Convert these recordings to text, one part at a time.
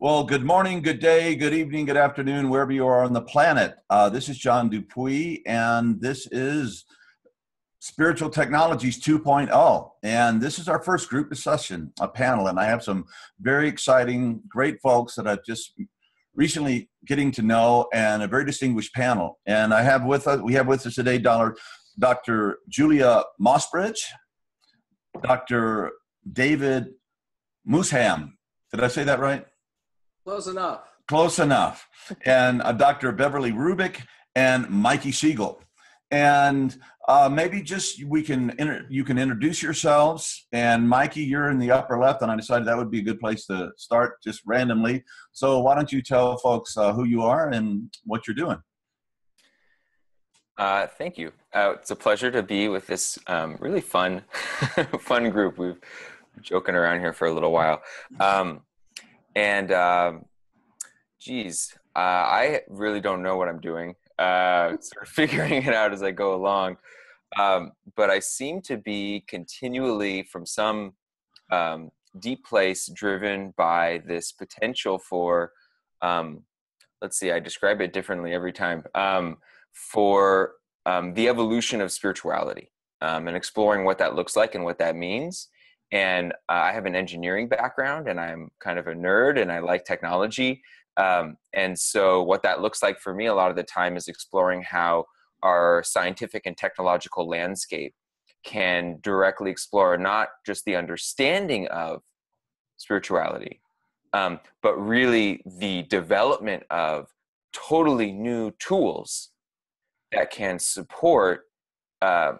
Well, good morning, good day, good evening, good afternoon, wherever you are on the planet. This is John Dupuy, and this is Spiritual Technologies 2.0. And this is our first group discussion, a panel, and I have some very exciting, great folks that I've just recently getting to know, and a very distinguished panel. And we have with us today Dr. Julia Mossbridge, Dr. David Muesham. Did I say that right? Close enough. Close enough. And Dr. Beverly Rubik and Mikey Siegel. And maybe just you can introduce yourselves. And Mikey, you're in the upper left, and I decided that would be a good place to start just randomly. So why don't you tell folks who you are and what you're doing? Thank you. It's a pleasure to be with this really fun group. We've been joking around here for a little while. I really don't know what I'm doing. Sort of figuring it out as I go along. But I seem to be continually from some deep place driven by this potential for, let's see, I describe it differently every time, for the evolution of spirituality and exploring what that looks like and what that means. And I have an engineering background, and I'm kind of a nerd, and I like technology. And so what that looks like for me a lot of the time is exploring how our scientific and technological landscape can directly explore not just the understanding of spirituality, but really the development of totally new tools that can support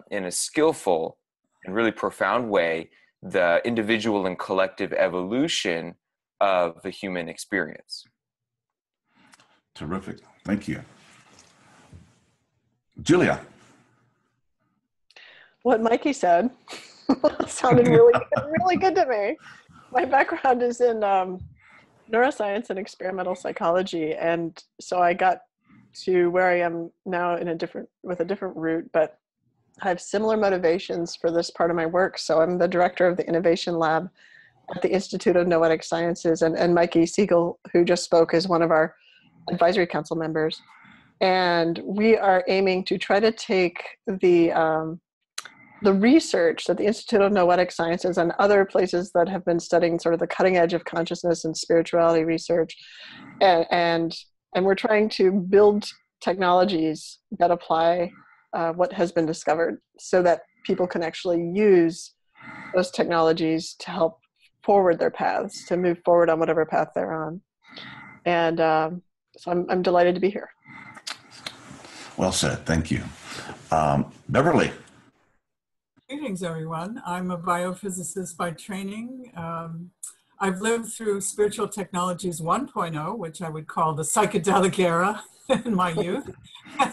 in a skillful and really profound way the individual and collective evolution of the human experience. Terrific. Thank you. Julia. What Mikey said sounded really good to me. My background is in neuroscience and experimental psychology, and so I got to where I am now with a different route, but I have similar motivations for this part of my work. So I'm the director of the Innovation Lab at the Institute of Noetic Sciences, and Mikey Siegel, who just spoke, is one of our advisory council members. And we are aiming to try to take the research that the Institute of Noetic Sciences and other places that have been studying sort of the cutting edge of consciousness and spirituality research, and we're trying to build technologies that apply what has been discovered so that people can actually use those technologies to help forward their paths, to move forward on whatever path they're on. And so I'm delighted to be here. Well said. Thank you. Beverly. Greetings, everyone. I'm a biophysicist by training. I've lived through Spiritual Technologies 1.0, which I would call the psychedelic era in my youth.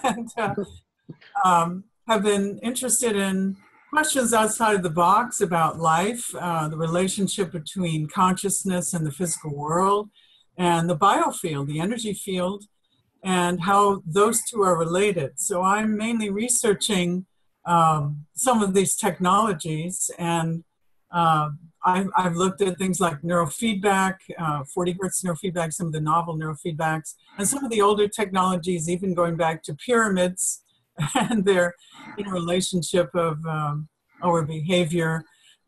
And have been interested in questions outside of the box about life, the relationship between consciousness and the physical world, and the biofield, the energy field, and how those two are related. So I'm mainly researching some of these technologies, and I've looked at things like neurofeedback, 40 hertz neurofeedback, some of the novel neurofeedbacks, and some of the older technologies, even going back to pyramids and their relationship of our behavior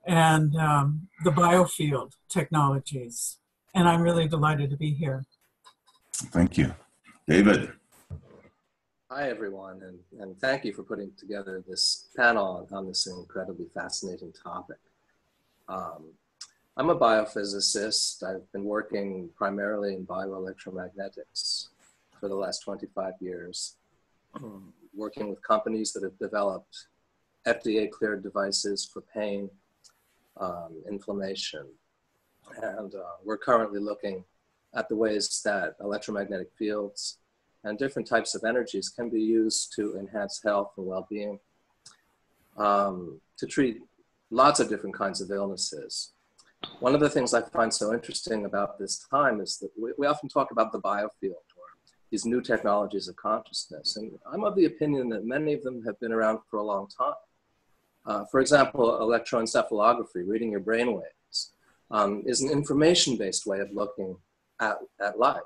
and the biofield technologies. And I'm really delighted to be here. Thank you. David. Hi, everyone, and thank you for putting together this panel on this incredibly fascinating topic. I'm a biophysicist. I've been working primarily in bioelectromagnetics for the last 25 years, working with companies that have developed FDA-cleared devices for pain, inflammation, and we're currently looking at the ways that electromagnetic fields and different types of energies can be used to enhance health and well-being, to treat lots of different kinds of illnesses. One of the things I find so interesting about this time is that we often talk about the biofield, or these new technologies of consciousness, and I'm of the opinion that many of them have been around for a long time. For example, electroencephalography, reading your brainwaves, is an information-based way of looking at life.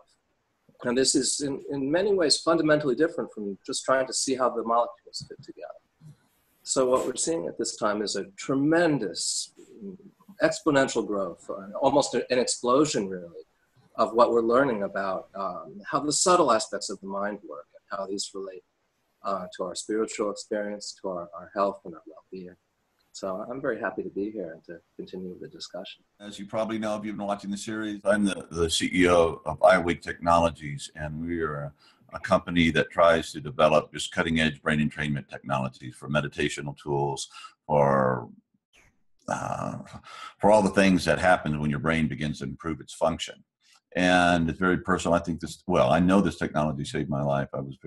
And this is in many ways fundamentally different from just trying to see how the molecules fit together. So what we're seeing at this time is a tremendous exponential growth, almost an explosion really, of what we're learning about how the subtle aspects of the mind work and how these relate to our spiritual experience, to our health and our well-being. So I'm very happy to be here and to continue the discussion. As you probably know, if you've been watching the series, I'm the CEO of Iweak Technologies, and we are a company that tries to develop just cutting-edge brain entrainment technologies for meditational tools, for all the things that happen when your brain begins to improve its function. And it's very personal. I think I know this technology saved my life. I was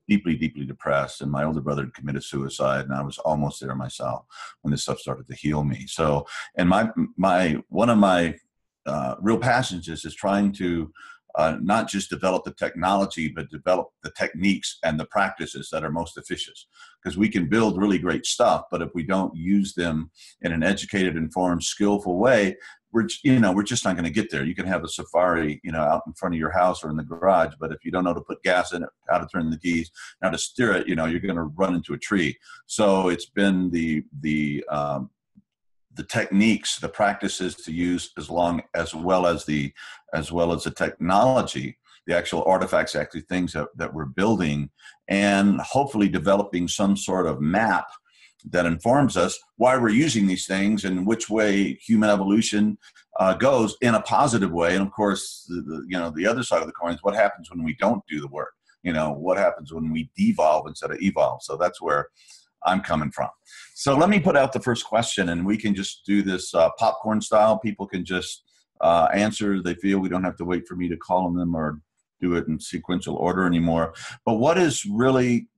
deeply, deeply depressed, and my older brother had committed suicide, and I was almost there myself when this stuff started to heal me. So, and one of my real passions is trying to not just develop the technology, but develop the techniques and the practices that are most efficient. Because we can build really great stuff, but if we don't use them in an educated, informed, skillful way, we're just not going to get there. You can have a Safari, out in front of your house or in the garage, but if you don't know to put gas in it, how to turn the keys, how to steer it, you're going to run into a tree. So it's been the techniques, the practices to use, as well as the technology, the actual artifacts, actually things that we're building, and hopefully developing some sort of map that informs us why we're using these things and which way human evolution goes in a positive way. And of course, the other side of the coin is what happens when we don't do the work. What happens when we devolve instead of evolve. So that's where I'm coming from. So let me put out the first question, and we can just do this popcorn style. People can just answer as they feel. We don't have to wait for me to call on them or do it in sequential order anymore. But what is really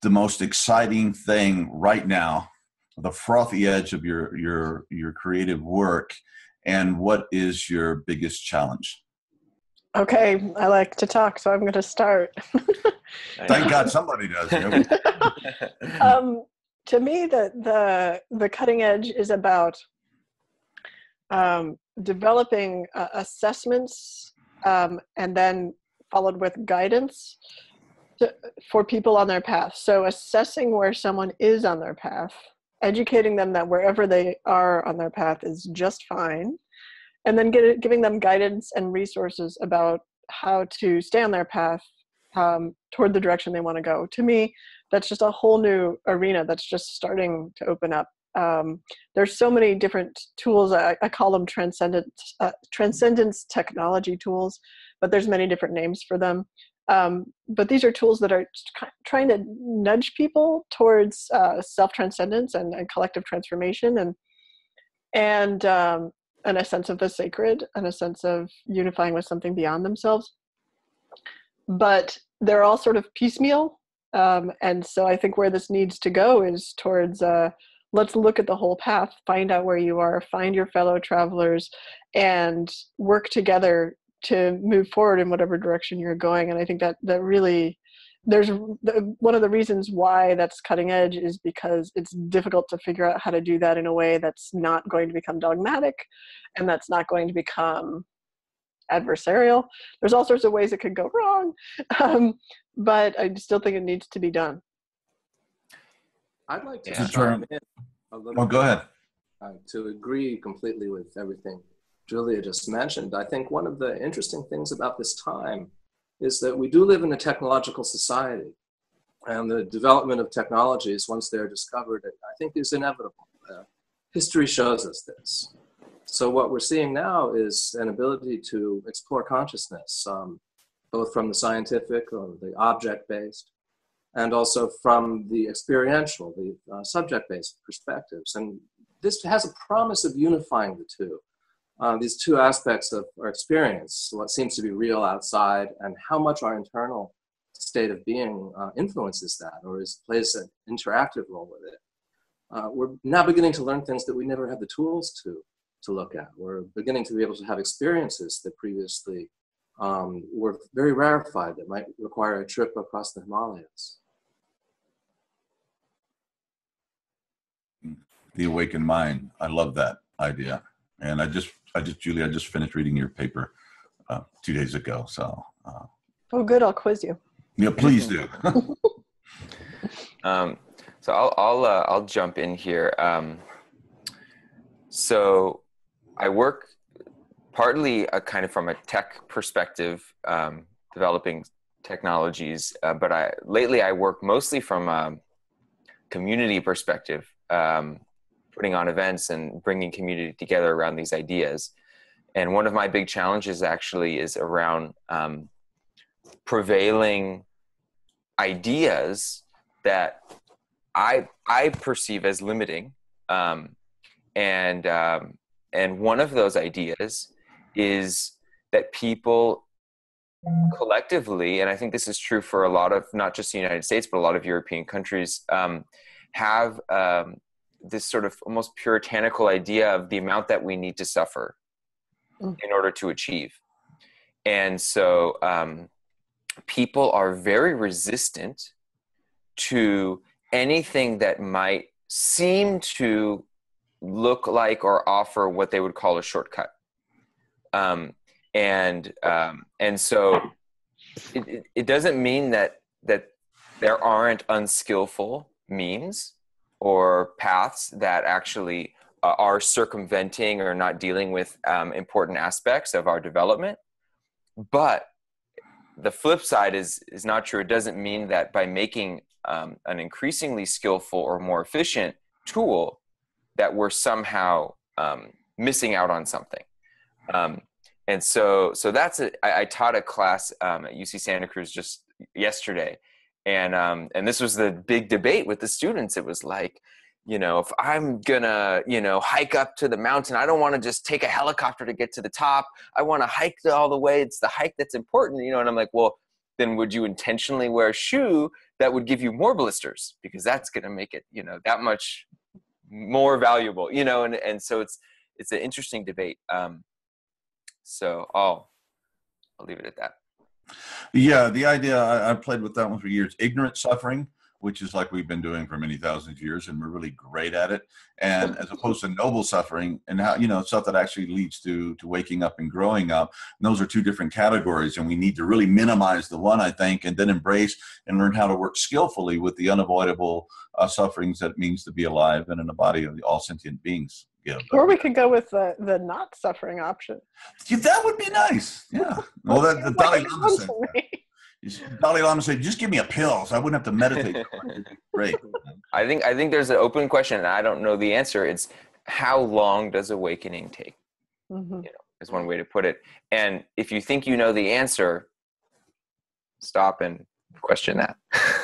the most exciting thing right now, the frothy edge of your creative work, and what is your biggest challenge? Okay, I like to talk, so I'm going to start. Thank God somebody does. To me, the cutting edge is about developing assessments and then followed with guidance for people on their path. So assessing where someone is on their path, educating them that wherever they are on their path is just fine, and then giving them guidance and resources about how to stay on their path toward the direction they want to go. To me, that's just a whole new arena that's just starting to open up. There's so many different tools. I call them transcendence technology tools, but there's many different names for them. But these are tools that are trying to nudge people towards self-transcendence and collective transformation and a sense of the sacred and a sense of unifying with something beyond themselves. But they're all sort of piecemeal. And so I think where this needs to go is towards let's look at the whole path, find out where you are, find your fellow travelers, and work together to move forward in whatever direction you're going. And I think that really, one of the reasons why that's cutting edge is because it's difficult to figure out how to do that in a way that's not going to become dogmatic and that's not going to become adversarial. There's all sorts of ways it could go wrong, but I still think it needs to be done. I'd like to chime in a little go ahead. To agree completely with everything Julia just mentioned. I think one of the interesting things about this time is that we do live in a technological society, and the development of technologies, once they're discovered, I think is inevitable. History shows us this. So what we're seeing now is an ability to explore consciousness, both from the scientific or the object-based, and also from the experiential, the subject-based perspectives. And this has a promise of unifying the two. These two aspects of our experience, what seems to be real outside and how much our internal state of being influences that or plays an interactive role with it. We're now beginning to learn things that we never had the tools to look at. We're beginning to be able to have experiences that previously were very rarefied, that might require a trip across the Himalayas. The awakened mind. I love that idea. And I just Julie, I just finished reading your paper 2 days ago. So. Oh, good. I'll quiz you. Yeah, please do. So I'll jump in here. So I work partly kind of from a tech perspective, developing technologies, but lately I work mostly from a community perspective, putting on events and bringing community together around these ideas. And one of my big challenges actually is around prevailing ideas that I perceive as limiting, and one of those ideas is that people collectively, and I think this is true for a lot of, not just the United States, but a lot of European countries, have this sort of almost puritanical idea of the amount that we need to suffer in order to achieve. And so people are very resistant to anything that might seem to look like or offer what they would call a shortcut. And so it doesn't mean that there aren't unskillful means or paths that actually are circumventing or not dealing with important aspects of our development. But the flip side is not true. It doesn't mean that by making an increasingly skillful or more efficient tool that we're somehow missing out on something. And so that's I taught a class at UC Santa Cruz just yesterday, and this was the big debate with the students. It was like, if I'm gonna, hike up to the mountain, I don't want to just take a helicopter to get to the top. I want to hike all the way. It's the hike that's important, and I'm like, well, then would you intentionally wear a shoe that would give you more blisters? Because that's going to make it, that much more valuable, and so it's an interesting debate. So I'll leave it at that. Yeah, the idea, I played with that one for years. Ignorant suffering, which is like we've been doing for many thousands of years, and we're really great at it. And as opposed to noble suffering, and how, stuff that actually leads to waking up and growing up. And those are two different categories, and we need to really minimize the one, I think, and then embrace and learn how to work skillfully with the unavoidable sufferings that it means to be alive and in the body of all sentient beings. Yeah, or we could go with the not suffering option. Yeah, that would be nice. Yeah. Well, the Dalai Lama said that. Dalai Lama said, "Just give me a pill, so I wouldn't have to meditate." Great. I think there's an open question, and I don't know the answer. It's how long does awakening take? Is one way to put it. And if you think you know the answer, stop and question that.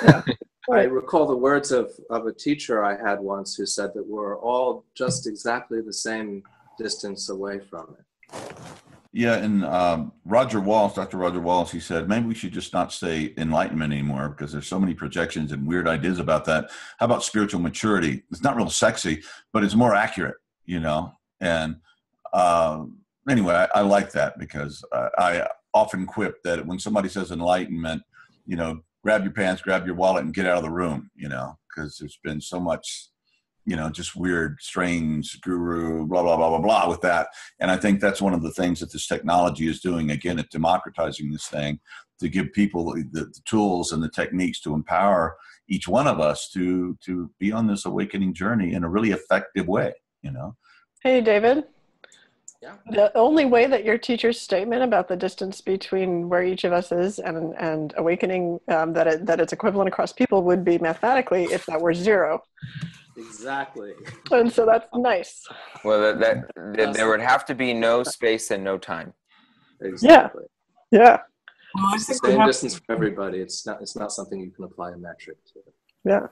Yeah. I recall the words of a teacher I had once who said that we're all just exactly the same distance away from it. Yeah, and Dr. Roger Wallace, he said, maybe we should just not say enlightenment anymore because there's so many projections and weird ideas about that. How about spiritual maturity? It's not real sexy, but it's more accurate, And anyway, I like that because I often quip that when somebody says enlightenment, grab your pants, grab your wallet, and get out of the room, because there's been so much, just weird, strange guru, blah, blah, blah, blah, blah with that. And I think that's one of the things that this technology is doing. Again, it's democratizing this thing to give people the tools and the techniques to empower each one of us to be on this awakening journey in a really effective way, Hey, David. Yeah. The only way that your teacher's statement about the distance between where each of us is and awakening, that it's equivalent across people would be mathematically if that were zero. Exactly. And so that's nice. Well, there would have to be no space and no time. Exactly. Yeah. Well, It's the same distance for everybody. It's not something you can apply a metric to. Yeah.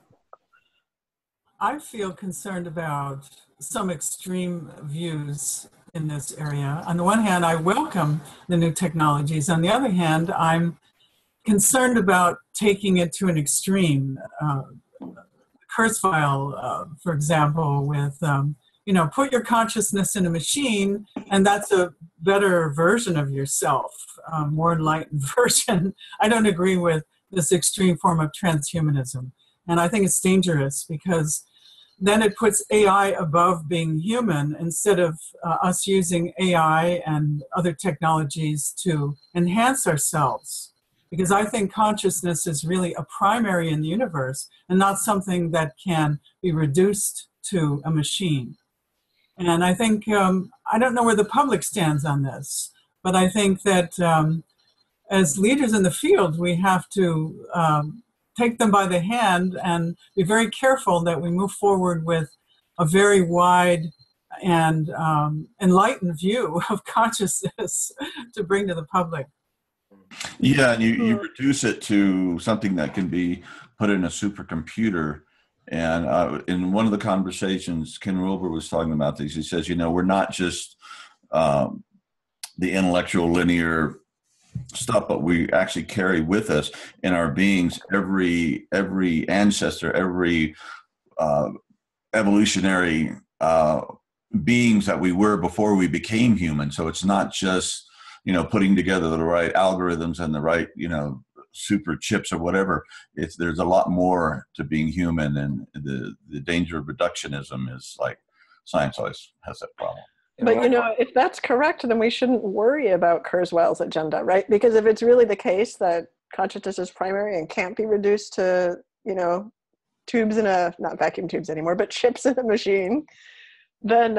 I feel concerned about some extreme views in this area. On the one hand, I welcome the new technologies. On the other hand, I'm concerned about taking it to an extreme. Kurzweil, for example, with, put your consciousness in a machine, and that's a better version of yourself, more enlightened version. I don't agree with this extreme form of transhumanism. And I think it's dangerous because then it puts AI above being human instead of us using AI and other technologies to enhance ourselves. Because I think consciousness is really a primary in the universe and not something that can be reduced to a machine. And I think, I don't know where the public stands on this, but I think that as leaders in the field, we have to take them by the hand and be very careful that we move forward with a very wide and enlightened view of consciousness to bring to the public. Yeah, and you reduce it to something that can be put in a supercomputer. And in one of the conversations, Ken Wilber was talking about this. He says, we're not just the intellectual linear stuff, but we actually carry with us in our beings every ancestor, every evolutionary beings that we were before we became human. So it's not just putting together the right algorithms and the right super chips or whatever. There's a lot more to being human, and the danger of reductionism is like science always has that problem. But if that's correct, then we shouldn't worry about Kurzweil's agenda, right? Because if it's really the case that consciousness is primary and can't be reduced to, tubes in not vacuum tubes anymore, but chips in a machine, then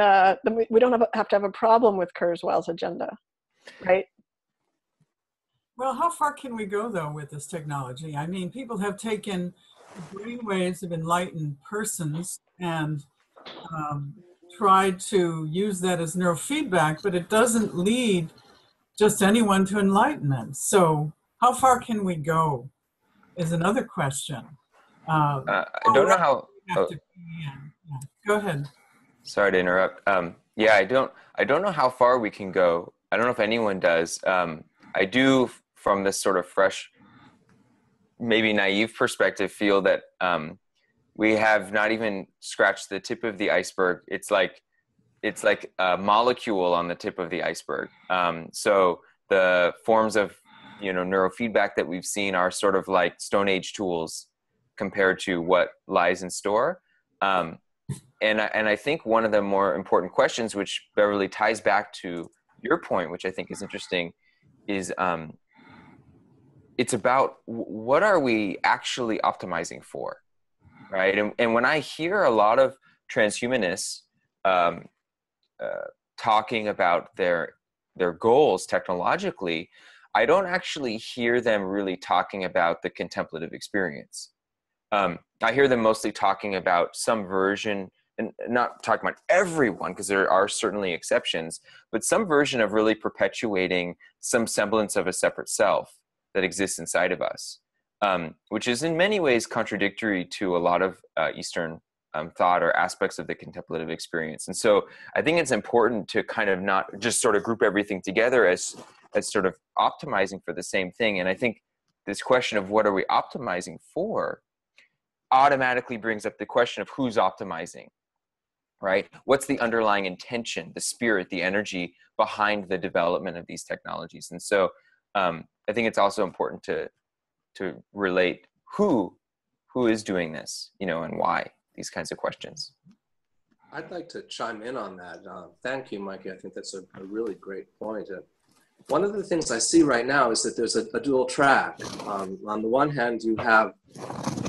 we don't have to have a problem with Kurzweil's agenda, right? Well, how far can we go, though, with this technology? I mean, people have taken brainwaves of enlightened persons and tried to use that as neurofeedback, but it doesn't lead just anyone to enlightenment. So how far can we go is another question. I don't know how... Go ahead. Sorry to interrupt. Yeah, I don't know how far we can go. I don't know if anyone does. I do, from this sort of fresh, maybe naive perspective, feel that we have not even scratched the tip of the iceberg. It's like a molecule on the tip of the iceberg. So the forms of neurofeedback that we've seen are sort of like Stone Age tools compared to what lies in store. And I think one of the more important questions, which Beverly ties back to your point, which I think is interesting, is it's about what are we actually optimizing for, right? And when I hear a lot of transhumanists talking about their goals technologically, I don't actually hear them really talking about the contemplative experience. I hear them mostly talking about some version, and not talking about everyone, because there are certainly exceptions, but some version of really perpetuating some semblance of a separate self that exists inside of us, which is in many ways contradictory to a lot of Eastern thought or aspects of the contemplative experience. And so I think it's important to kind of not just sort of group everything together as sort of optimizing for the same thing. And I think this question of what are we optimizing for automatically brings up the question of who's optimizing, right? What's the underlying intention, the spirit, the energy behind the development of these technologies? And so I think it's also important to relate who is doing this, and why, these kinds of questions. I'd like to chime in on that. Thank you, Mikey. I think that's a really great point. One of the things I see right now is that there's a dual track. On the one hand, you have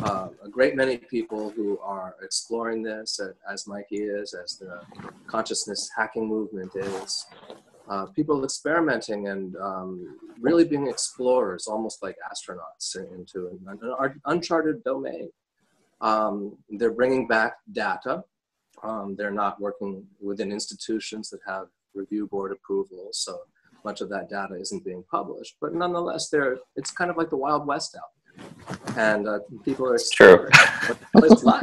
a great many people who are exploring this, as Mikey is, as the consciousness hacking movement is. People experimenting and really being explorers, almost like astronauts into an uncharted domain. They're bringing back data. They're not working within institutions that have review board approval, so much of that data isn't being published. But nonetheless, it's kind of like the Wild West out there. And people are exploring what's like,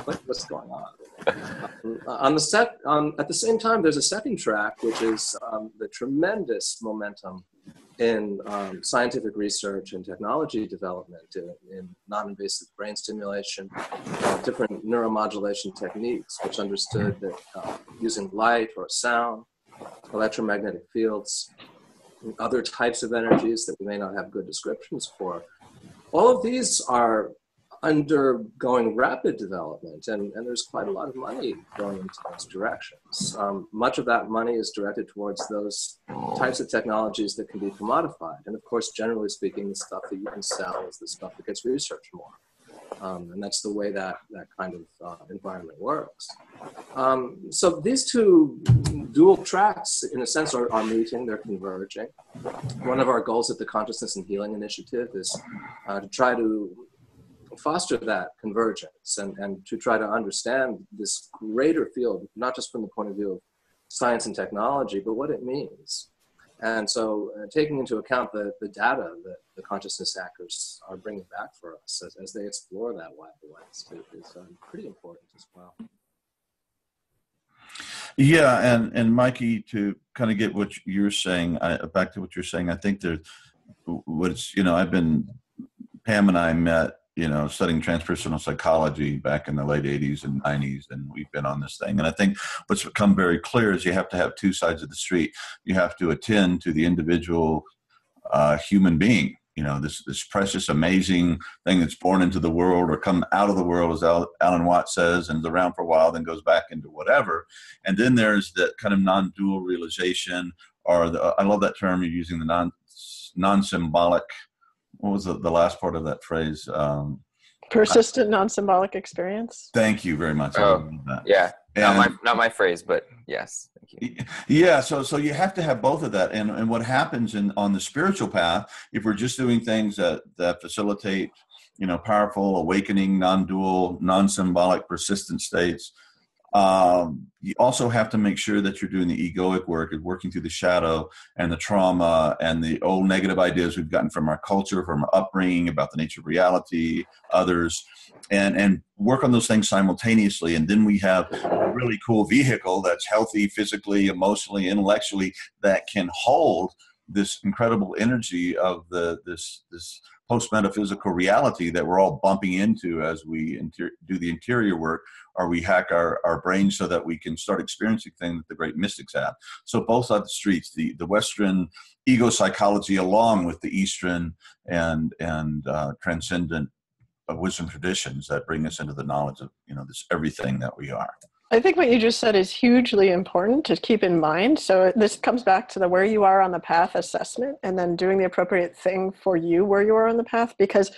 what's going on. At the same time, there's a second track, which is the tremendous momentum in scientific research and technology development in non-invasive brain stimulation, different neuromodulation techniques, which understood that using light or sound, electromagnetic fields, and other types of energies that we may not have good descriptions for, all of these are undergoing rapid development, and there's quite a lot of money going into those directions. Much of that money is directed towards those types of technologies that can be commodified. And of course, generally speaking, the stuff that you can sell is the stuff that gets researched more. And that's the way that kind of environment works. So these two dual tracks, in a sense, are meeting, they're converging. One of our goals at the Consciousness and Healing Initiative is to try to foster that convergence and to try to understand this greater field, not just from the point of view of science and technology, but what it means. And so taking into account the data that the consciousness hackers are bringing back for us as they explore that wide west is pretty important as well. Yeah, and Mikey, to kind of get what you're saying, back to what you're saying, I think there's what's, Pam and I met, studying transpersonal psychology back in the late 80s and 90s, and we've been on this thing. And I think what's become very clear is you have to have two sides of the street. You have to attend to the individual human being, this precious, amazing thing that's born into the world or come out of the world, as Alan Watts says, and is around for a while, then goes back into whatever. And then there's that kind of non-dual realization, or I love that term you're using, the non-symbolic. What was the last part of that phrase? Persistent non-symbolic experience. Thank you very much. Oh, yeah. Not my phrase, but yes. Thank you. Yeah. So you have to have both of that. And what happens on the spiritual path, if we're just doing things that facilitate, powerful, awakening, non-dual, non-symbolic, persistent states, you also have to make sure that you're doing the egoic work and working through the shadow and the trauma and the old negative ideas we've gotten from our culture, from our upbringing about the nature of reality, others, and work on those things simultaneously. And then we have a really cool vehicle that's healthy physically, emotionally, intellectually, that can hold this incredible energy of this post-metaphysical reality that we're all bumping into as we do the interior work, or we hack our brains so that we can start experiencing things that the great mystics have. So both sides of the streets, the Western ego psychology along with the Eastern and transcendent wisdom traditions that bring us into the knowledge of, this everything that we are. I think what you just said is hugely important to keep in mind. So this comes back to the where you are on the path assessment, and then doing the appropriate thing for you where you are on the path. Because,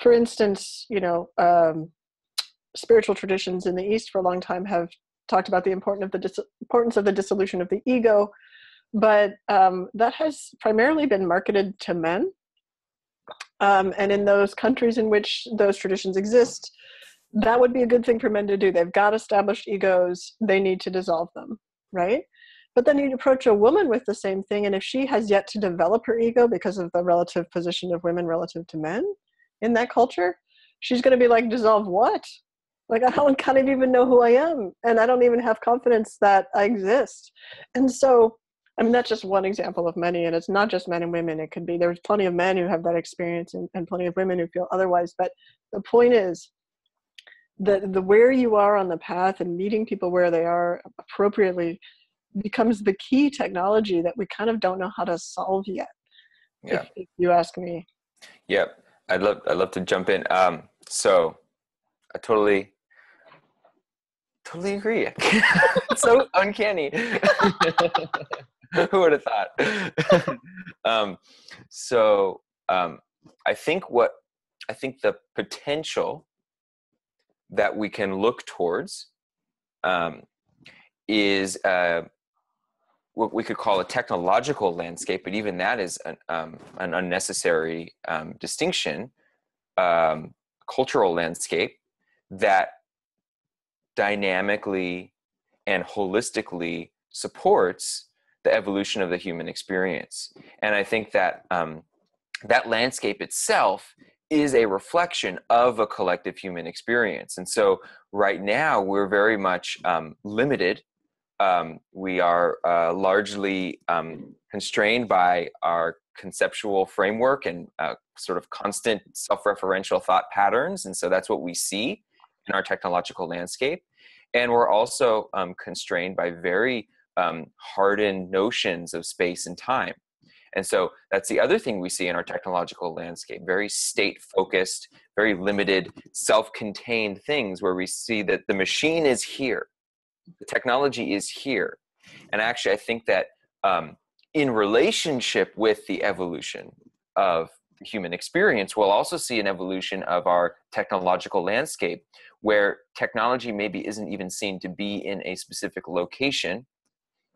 for instance, spiritual traditions in the East for a long time have talked about the importance of the dissolution of the ego, but that has primarily been marketed to men. And in those countries in which those traditions exist, that would be a good thing for men to do. They've got established egos. They need to dissolve them, right? But then you approach a woman with the same thing, and if she has yet to develop her ego because of the relative position of women relative to men in that culture, she's going to be like, dissolve what? Like, I don't kind of even know who I am, and I don't even have confidence that I exist. And so, that's just one example of many, and it's not just men and women. It could be, there's plenty of men who have that experience and plenty of women who feel otherwise. But the point is, the where you are on the path and meeting people where they are appropriately becomes the key technology that we kind of don't know how to solve yet. Yeah. If you ask me. Yep. I'd love to jump in. So I totally agree. It's so uncanny. Who would have thought? I think the potential that we can look towards is what we could call a technological landscape, but even that is an unnecessary distinction, cultural landscape that dynamically and holistically supports the evolution of the human experience. And I think that that landscape itself is a reflection of a collective human experience. And so right now we're very much limited. We are largely constrained by our conceptual framework and sort of constant self-referential thought patterns. And so that's what we see in our technological landscape. And we're also constrained by very hardened notions of space and time. And so that's the other thing we see in our technological landscape, very state-focused, very limited, self-contained things where we see that the machine is here, the technology is here. And actually, I think that in relationship with the evolution of the human experience, we'll also see an evolution of our technological landscape where technology maybe isn't even seen to be in a specific location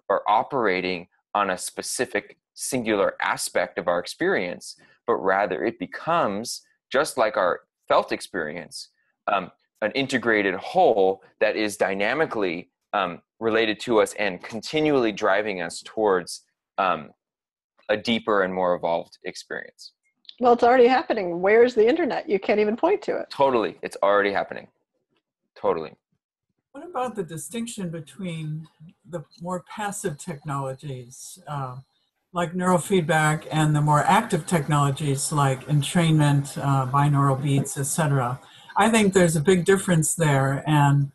or operating on a specific singular aspect of our experience, but rather it becomes, just like our felt experience, an integrated whole that is dynamically related to us and continually driving us towards a deeper and more evolved experience. Well, it's already happening. Where's the internet? You can't even point to it. Totally. It's already happening. Totally. What about the distinction between the more passive technologies, like neurofeedback, and the more active technologies like entrainment, binaural beats, etc.? I think there's a big difference there. And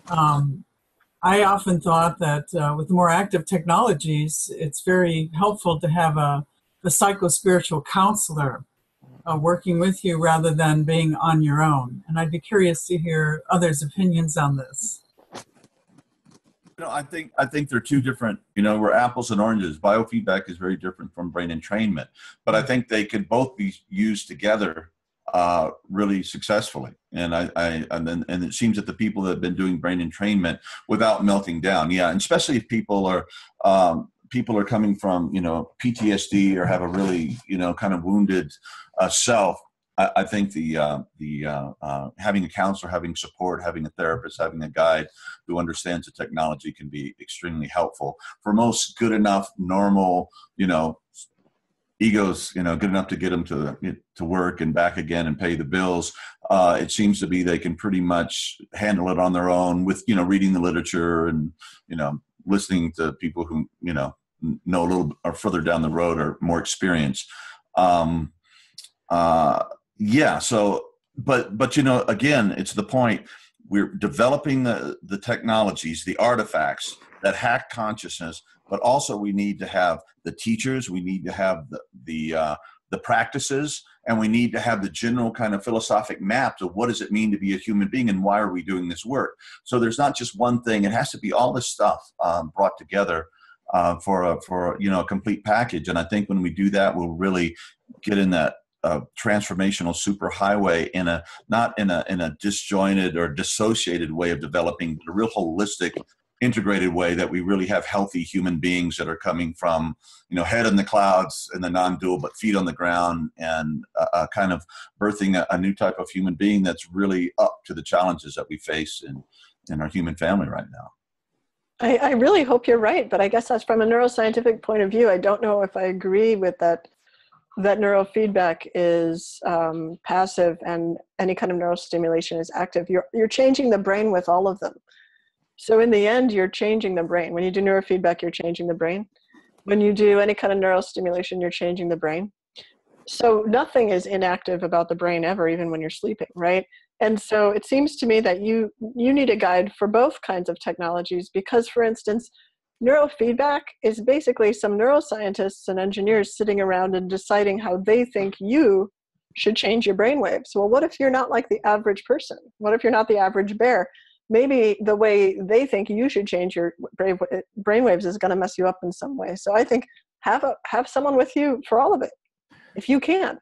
I often thought that with the more active technologies, it's very helpful to have a psycho-spiritual counselor working with you rather than being on your own. And I'd be curious to hear others' opinions on this. I think they're two different, we're apples and oranges. Biofeedback is very different from brain entrainment, but I think they could both be used together really successfully. And and it seems that the people that have been doing brain entrainment without melting down, and especially if people are coming from PTSD or have a really kind of wounded self. I think the having a counselor, having support, having a therapist, having a guide who understands the technology can be extremely helpful. For most good enough, normal, egos, good enough to get them to work and back again and pay the bills. It seems to be they can pretty much handle it on their own with reading the literature and listening to people who know a little or further down the road or more experienced. So, but again, it's the point. We're developing the technologies, the artifacts that hack consciousness, but also we need to have the teachers, we need to have the practices, and we need to have the general kind of philosophic maps of what does it mean to be a human being and why are we doing this work. So there's not just one thing; it has to be all this stuff brought together for a complete package. And I think when we do that, we'll really get in that transformational superhighway not in a disjointed or dissociated way of developing, but a real holistic, integrated way that we really have healthy human beings that are coming from, head in the clouds and the non-dual, but feet on the ground, and kind of birthing a new type of human being that's really up to the challenges that we face in our human family right now. I really hope you're right, but I guess that's from a neuroscientific point of view. I don't know if I agree with that neurofeedback is passive and any kind of neurostimulation is active. You're changing the brain with all of them. So in the end, you're changing the brain. When you do neurofeedback, you're changing the brain. When you do any kind of neurostimulation, you're changing the brain. So nothing is inactive about the brain ever, even when you're sleeping, right? And so it seems to me that you need a guide for both kinds of technologies because, for instance, neurofeedback is basically some neuroscientists and engineers sitting around and deciding how they think you should change your brainwaves. Well, what if you're not like the average person? What if you're not the average bear? Maybe the way they think you should change your brainwaves is going to mess you up in some way. So I think have someone with you for all of it, if you can,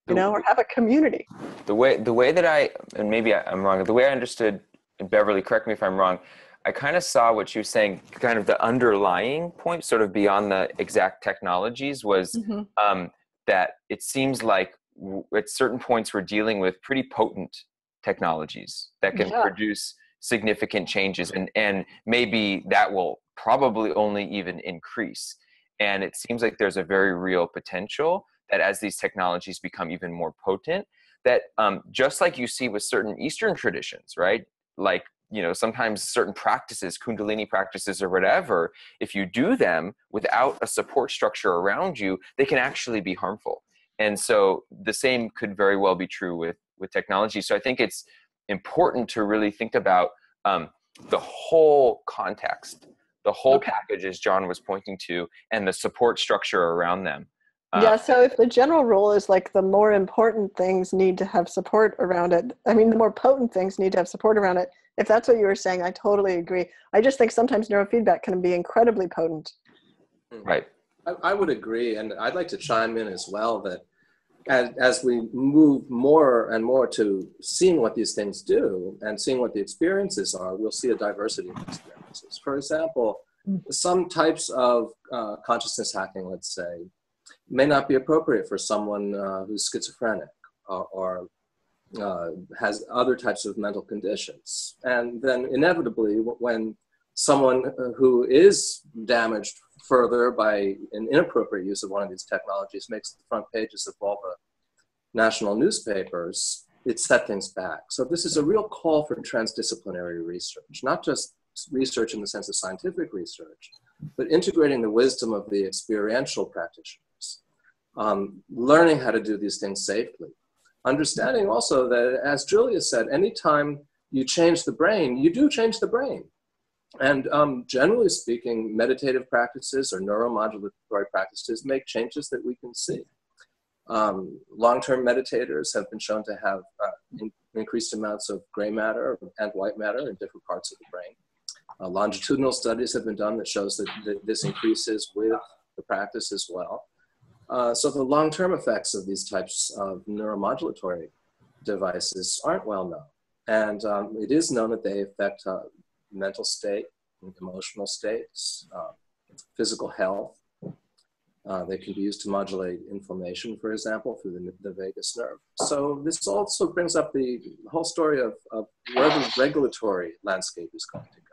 or have a community. The way that and maybe I'm wrong, the way I understood, and Beverly, correct me if I'm wrong, I kind of saw what you were saying, kind of the underlying point, sort of beyond the exact technologies, was that it seems like at certain points we're dealing with pretty potent technologies that can produce significant changes, and maybe that will probably only even increase. And it seems like there's a very real potential that as these technologies become even more potent, that just like you see with certain Eastern traditions, right? Like, sometimes certain practices, Kundalini practices or whatever, if you do them without a support structure around you, they can actually be harmful. And so the same could very well be true with technology. So I think it's important to really think about the whole context, the whole package, as John was pointing to, and the support structure around them. Yeah, so if the general rule is like the more important things need to have support around it, I mean, the more potent things need to have support around it. If that's what you were saying, I totally agree. I just think sometimes neurofeedback can be incredibly potent. Right. I would agree, and I'd like to chime in as well that as we move more and more to seeing what these things do and seeing what the experiences are, we'll see a diversity of experiences. For example, some types of consciousness hacking, let's say, may not be appropriate for someone who's schizophrenic or has other types of mental conditions. And then inevitably, when someone who is damaged further by an inappropriate use of one of these technologies makes the front pages of all the national newspapers, it set things back. So this is a real call for transdisciplinary research, not just research in the sense of scientific research, but integrating the wisdom of the experiential practitioners, learning how to do these things safely. Understanding also that, as Julia said, anytime you change the brain, you do change the brain. And generally speaking, meditative practices or neuromodulatory practices make changes that we can see. Long-term meditators have been shown to have increased amounts of gray matter and white matter in different parts of the brain. Longitudinal studies have been done that shows that this increases with the practice as well. So the long-term effects of these types of neuromodulatory devices aren't well known. And it is known that they affect mental state, emotional states, physical health. They can be used to modulate inflammation, for example, through the vagus nerve. So this also brings up the whole story of where the regulatory landscape is going to go.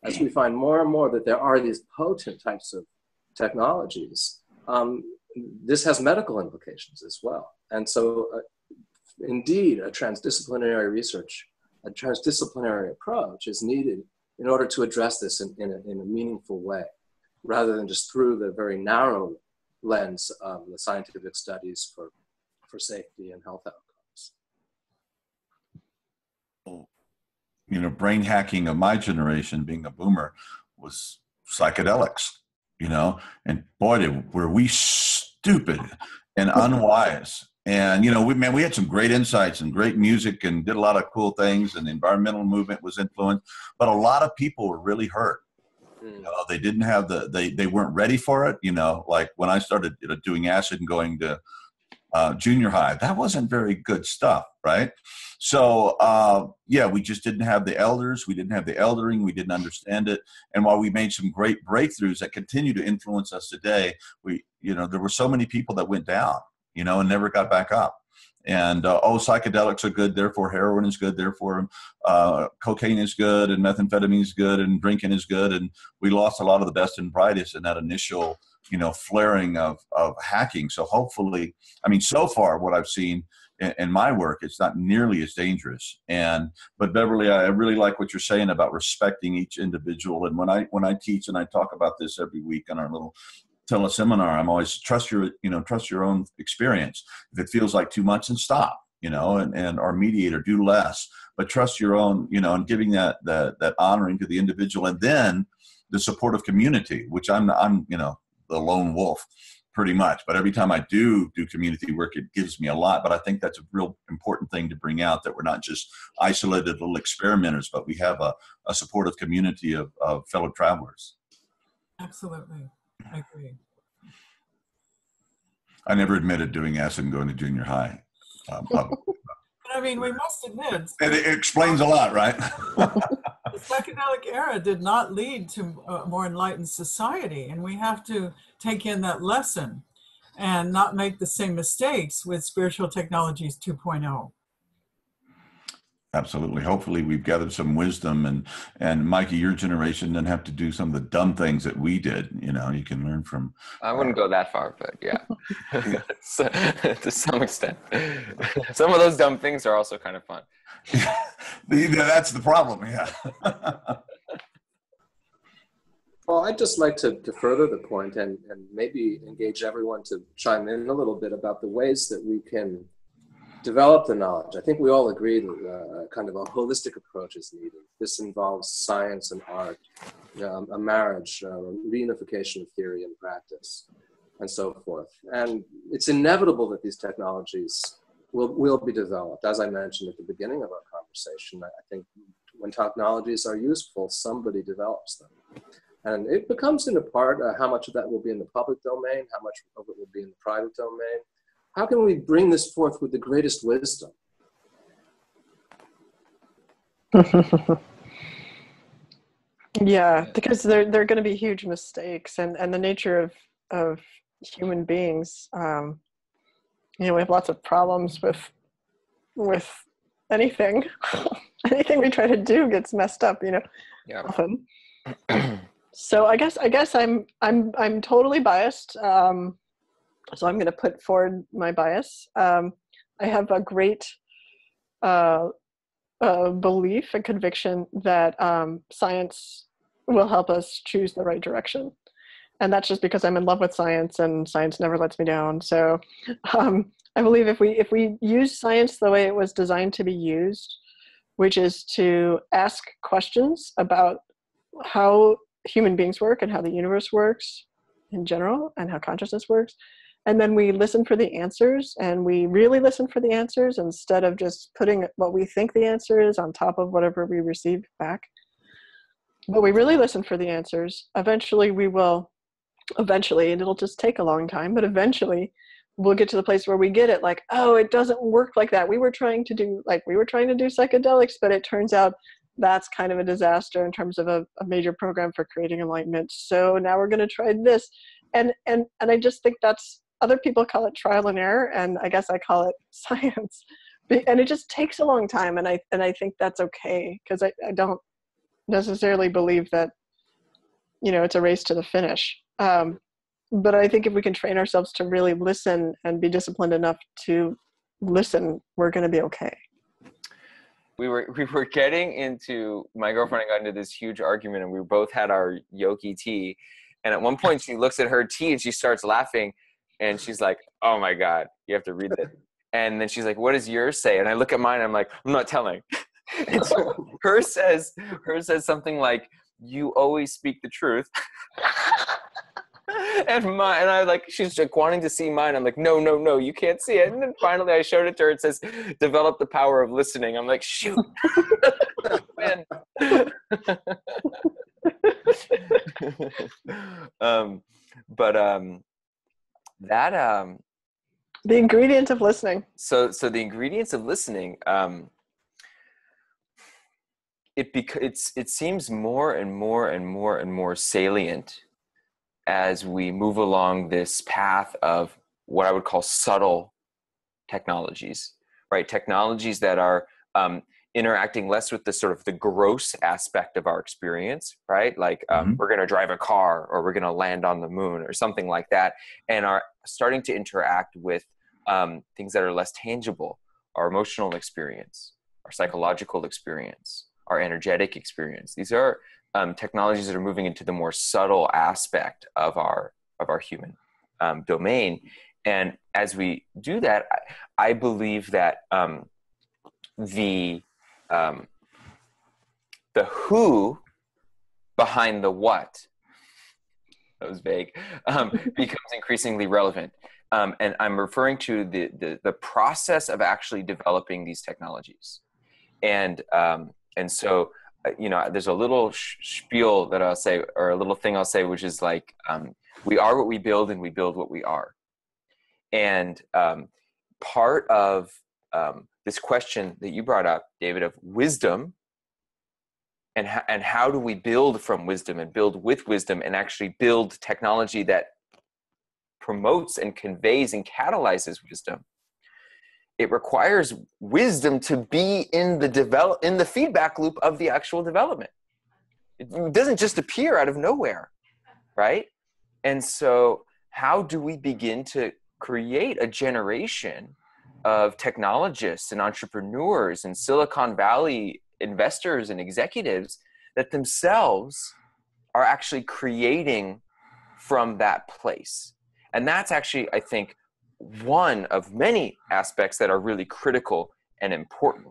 As we find more and more that there are these potent types of technologies, this has medical implications as well. And so indeed, a transdisciplinary research, a transdisciplinary approach is needed in order to address this in a meaningful way, rather than just through the very narrow lens of the scientific studies for safety and health outcomes. You know, brain hacking of my generation, being a boomer, was psychedelics, you know, and boy, were we stupid and unwise. And, you know, we had some great insights and great music and did a lot of cool things, and the environmental movement was influenced, but a lot of people were really hurt. You know, they didn't have they weren't ready for it. You know, like when I started doing acid and going to junior high, that wasn't very good stuff, right? So, yeah, we just didn't have the elders. We didn't have the eldering. We didn't understand it. And while we made some great breakthroughs that continue to influence us today, there were so many people that went down, you know, and never got back up. And, psychedelics are good, therefore heroin is good, therefore cocaine is good, and methamphetamine is good, and drinking is good. And we lost a lot of the best and brightest in that initial, you know, flaring of hacking. So hopefully, I mean, so far what I've seen in my work, it's not nearly as dangerous. But Beverly, I really like what you're saying about respecting each individual. And when I teach, and I talk about this every week on our little teleseminar, I'm always trust your own experience. If it feels like too much, then stop, you know, and our mediator, do less, but trust your own, you know, and giving that honoring to the individual, and then the supportive community, which I'm you know, the lone wolf pretty much, but every time I do community work, it gives me a lot. But I think that's a real important thing to bring out, that we're not just isolated little experimenters, but we have a supportive community of fellow travelers. Absolutely. I agree. I never admitted doing acid and going to junior high. I mean, we must admit. It explains a lot, right? The psychedelic era did not lead to a more enlightened society, and we have to take in that lesson and not make the same mistakes with spiritual technologies 2.0. Absolutely. Hopefully we've gathered some wisdom, and Mikey, your generation didn't have to do some of the dumb things that we did. You know, you can learn from. I wouldn't go that far, but yeah, so, to some extent. Some of those dumb things are also kind of fun. That's the problem, yeah. Well, I'd just like to further the point and maybe engage everyone to chime in a little bit about the ways that we can develop the knowledge. I think we all agree that kind of a holistic approach is needed. This involves science and art, a marriage, reunification of theory and practice. and so forth. And it's inevitable that these technologies will be developed. As I mentioned at the beginning of our conversation, I think when technologies are useful, somebody develops them. And it becomes in a part how much of that will be in the public domain, how much of it will be in the private domain. How can we bring this forth with the greatest wisdom? Yeah, because they're going to be huge mistakes, and the nature of human beings. We have lots of problems with anything. Anything we try to do gets messed up, Yeah. often. So I guess I'm totally biased. So I'm going to put forward my bias. I have a great belief and conviction that science will help us choose the right direction. And that's just because I'm in love with science, and science never lets me down. So I believe if we use science the way it was designed to be used, which is to ask questions about how human beings work and how the universe works in general and how consciousness works, and then we listen for the answers, and we really listen for the answers instead of just putting what we think the answer is on top of whatever we receive back. But we really listen for the answers. Eventually, and it'll just take a long time, but eventually we'll get to the place where we get it, like, oh, it doesn't work like that. We were trying to do psychedelics, but it turns out that's kind of a disaster in terms of a major program for creating enlightenment. So now we're going to try this. And I just think that's, other people call it trial and error, and I guess I call it science. And it just takes a long time, and I think that's okay, because I don't necessarily believe that, it's a race to the finish. But I think if we can train ourselves to really listen and be disciplined enough to listen, we're going to be okay. We were getting into, my girlfriend and I got into this huge argument, and we both had our Yoki tea. And at one point she looks at her tea and she starts laughing, and she's like, oh my God, you have to read it. And then she's like, what does yours say? And I look at mine and I'm like, I'm not telling. And so hers says something like, you always speak the truth. And I like, she's like wanting to see mine. I'm like, no, you can't see it. And then finally I showed it to her. It says, develop the power of listening. I'm like, shoot. Man. The ingredients of listening. So the ingredients of listening, it seems more and more salient as we move along this path of what I would call subtle technologies, right? Technologies that are interacting less with the sort of the gross aspect of our experience, right? Like we're going to drive a car, or we're going to land on the moon, or something like that, and are starting to interact with things that are less tangible, our emotional experience, our psychological experience, our energetic experience. These are technologies that are moving into the more subtle aspect of our human domain. And as we do that, I believe that the who behind the what, that was vague, becomes increasingly relevant. And I'm referring to the process of actually developing these technologies. And so, there's a little spiel that I'll say, or a little thing I'll say, which is like, we are what we build, and we build what we are. And part of this question that you brought up, David, of wisdom, and how do we build from wisdom and build with wisdom and actually build technology that promotes and conveys and catalyzes wisdom. It requires wisdom to be in the feedback loop of the actual development. It doesn't just appear out of nowhere, right? And so how do we begin to create a generation of technologists and entrepreneurs and Silicon Valley investors and executives that themselves are actually creating from that place? And that's actually, I think, one of many aspects that are really critical and important.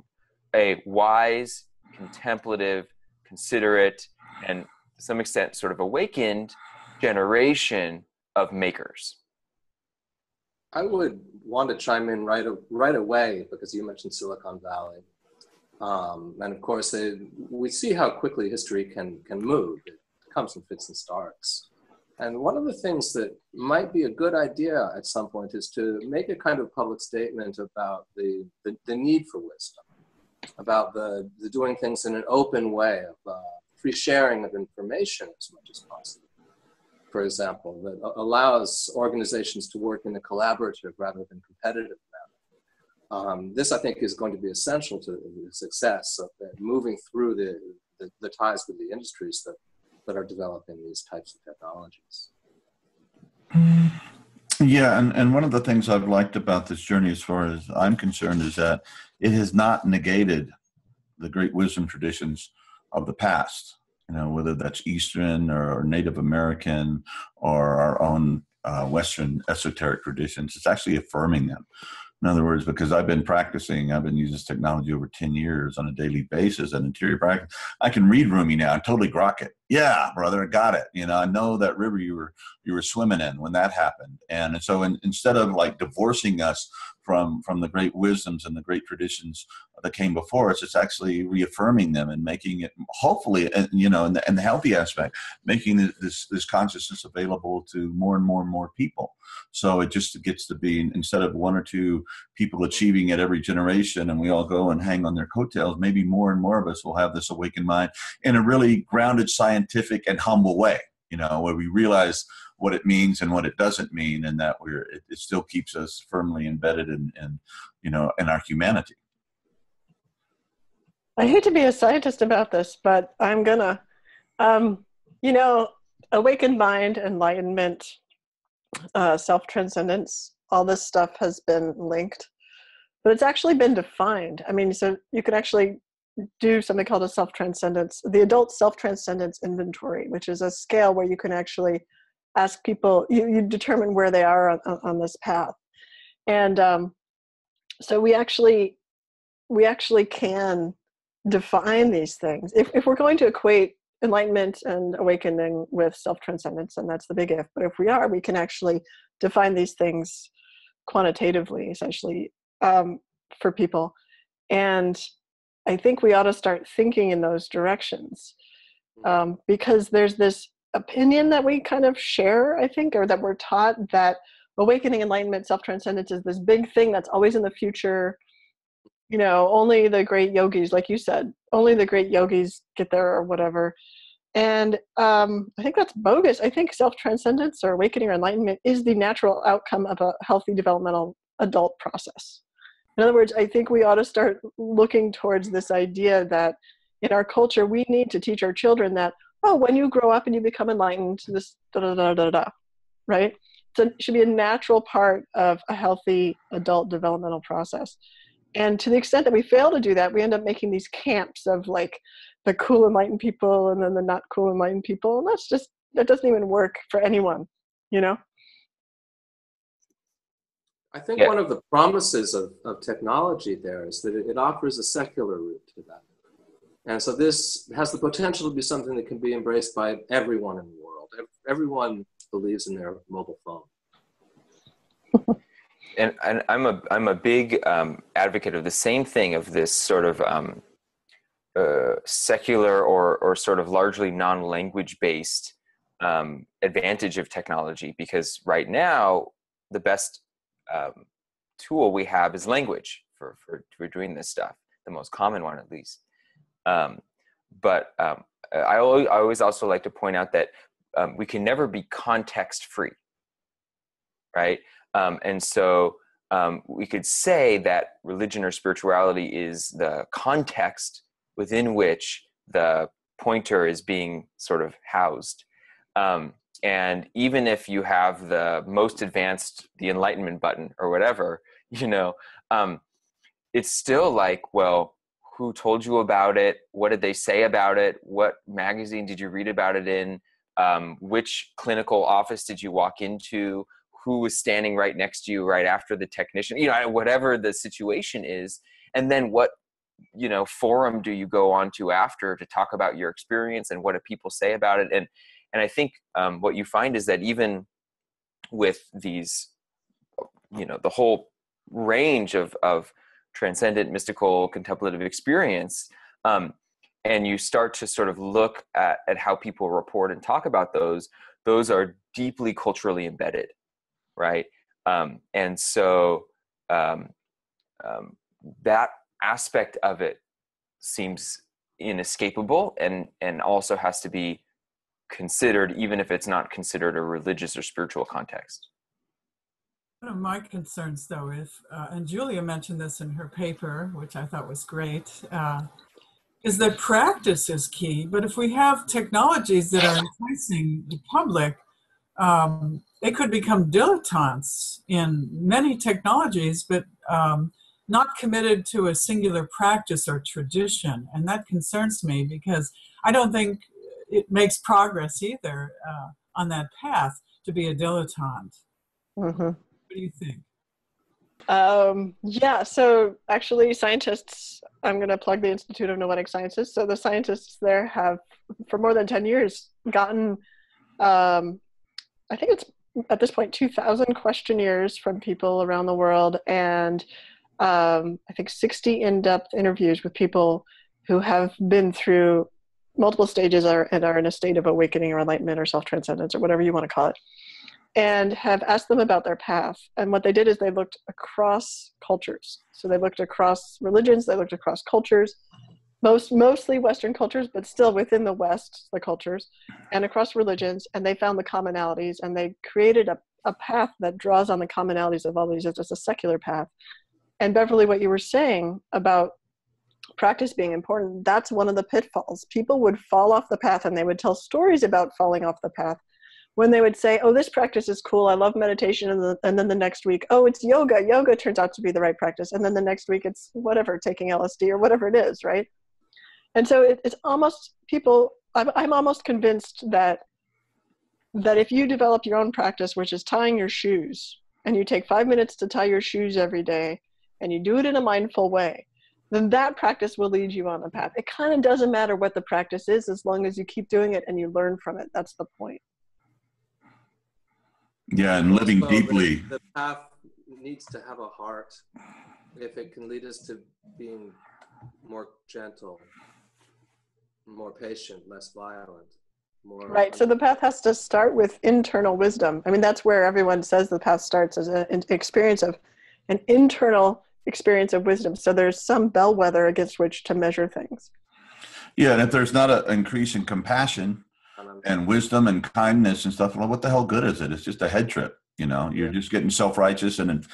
A wise, contemplative, considerate, and to some extent sort of awakened generation of makers. I would want to chime in right away because you mentioned Silicon Valley. And of course, we see how quickly history can move. It comes in fits and starts. And one of the things that might be a good idea at some point is to make a kind of public statement about the need for wisdom, about the doing things in an open way, of free sharing of information as much as possible. For example, that allows organizations to work in a collaborative rather than competitive manner. This, I think, is going to be essential to the success of moving through the ties with the industries that are developing these types of technologies. Yeah, and one of the things I've liked about this journey, as far as I'm concerned, is that it has not negated the great wisdom traditions of the past. You know, whether that's Eastern or Native American or our own Western esoteric traditions, it's actually affirming them. In other words, because I've been using this technology over 10 years on a daily basis and interior practice, I can read Rumi now and totally grok it. Yeah, brother, I got it. You know, I know that river you were swimming in when that happened. And so instead of like divorcing us from the great wisdoms and the great traditions that came before us, it's actually reaffirming them and making it, hopefully, you know, in the healthy aspect, making this consciousness available to more and more and more people. So it just gets to be, instead of one or two people achieving it every generation and we all go and hang on their coattails, maybe more and more of us will have this awakened mind in a really grounded, scientific, and humble way, you know, where we realize what it means and what it doesn't mean, and that it still keeps us firmly embedded in you know, in our humanity. I hate to be a scientist about this, but I'm gonna, you know, awakened mind, enlightenment, self-transcendence, all this stuff has been linked, but it's actually been defined. I mean, so you can actually do something called a self-transcendence, the adult self-transcendence inventory, which is a scale where you can actually ask people, you determine where they are on this path. And so we actually can define these things. If we're going to equate enlightenment and awakening with self-transcendence, and that's the big if, but if we are, we can actually define these things quantitatively, essentially, for people. And I think we ought to start thinking in those directions, because there's this opinion that we kind of share, I think, or that we're taught, that awakening, enlightenment, self-transcendence is this big thing that's always in the future. You know, only the great yogis, like you said, only the great yogis get there or whatever. And I think that's bogus. I think self-transcendence or awakening or enlightenment is the natural outcome of a healthy developmental adult process. In other words, I think we ought to start looking towards this idea that in our culture, we need to teach our children that, oh, when you grow up and you become enlightened, this da-da-da-da-da, right? So it should be a natural part of a healthy adult developmental process. And to the extent that we fail to do that, we end up making these camps of like the cool enlightened people and then the not cool enlightened people. And that doesn't even work for anyone, you know? I think one of the promises of technology there is that it offers a secular route to that. And so this has the potential to be something that can be embraced by everyone in the world. Everyone believes in their mobile phone. And I'm a big advocate of the same thing, of this sort of secular or sort of largely non-language based advantage of technology, because right now the best tool we have is language for doing this stuff, the most common one at least. But I always also like to point out that we can never be context free, right? And so we could say that religion or spirituality is the context within which the pointer is being sort of housed. And even if you have the most advanced, the Enlightenment button or whatever, you know, it's still like, well, who told you about it? What did they say about it? What magazine did you read about it in? Which clinical office did you walk into? Who was standing right next to you right after the technician? You know, whatever the situation is. And then what, you know, forum do you go on to after to talk about your experience and what do people say about it? And I think what you find is that even with these the whole range of transcendent, mystical, contemplative experience. And you start to sort of look at how people report and talk about those are deeply culturally embedded, right? And so that aspect of it seems inescapable and also has to be considered, even if it's not considered a religious or spiritual context. One of my concerns, though, is, and Julia mentioned this in her paper, which I thought was great, is that practice is key. But if we have technologies that are enticing the public, they could become dilettantes in many technologies, but not committed to a singular practice or tradition. And that concerns me because I don't think it makes progress either on that path to be a dilettante. Mm-hmm. What do you think? Yeah, so actually scientists, I'm going to plug the Institute of Noetic Sciences. So the scientists there have, for more than 10 years, gotten, I think it's at this point, 2,000 questionnaires from people around the world, and I think 60 in-depth interviews with people who have been through multiple stages and are in a state of awakening or enlightenment or self-transcendence or whatever you want to call it, and have asked them about their path. And what they did is they looked across cultures. So they looked across religions, they looked across cultures, mostly Western cultures, but still within the West, the cultures, and across religions, and they found the commonalities, and they created a path that draws on the commonalities of all these as just a secular path. And Beverly, what you were saying about practice being important, that's one of the pitfalls. People would fall off the path, and they would tell stories about falling off the path when they would say, oh, this practice is cool, I love meditation, and then the next week, oh, it's yoga. Yoga turns out to be the right practice. And then the next week, it's whatever, taking LSD or whatever it is, right? And so it's almost people, I'm almost convinced that if you develop your own practice, which is tying your shoes, and you take 5 minutes to tie your shoes every day, and you do it in a mindful way, then that practice will lead you on a path. It kind of doesn't matter what the practice is, as long as you keep doing it and you learn from it. That's the point. Yeah, and living Also, deeply. The path needs to have a heart. If it can lead us to being more gentle, more patient, less violent, more... Right, so the path has to start with internal wisdom. I mean, that's where everyone says the path starts, as an experience of an internal experience of wisdom. So there's some bellwether against which to measure things. Yeah, and if there's not an increase in compassion and wisdom and kindness and stuff, well, what the hell good is it? It's just a head trip, You're just getting self-righteous and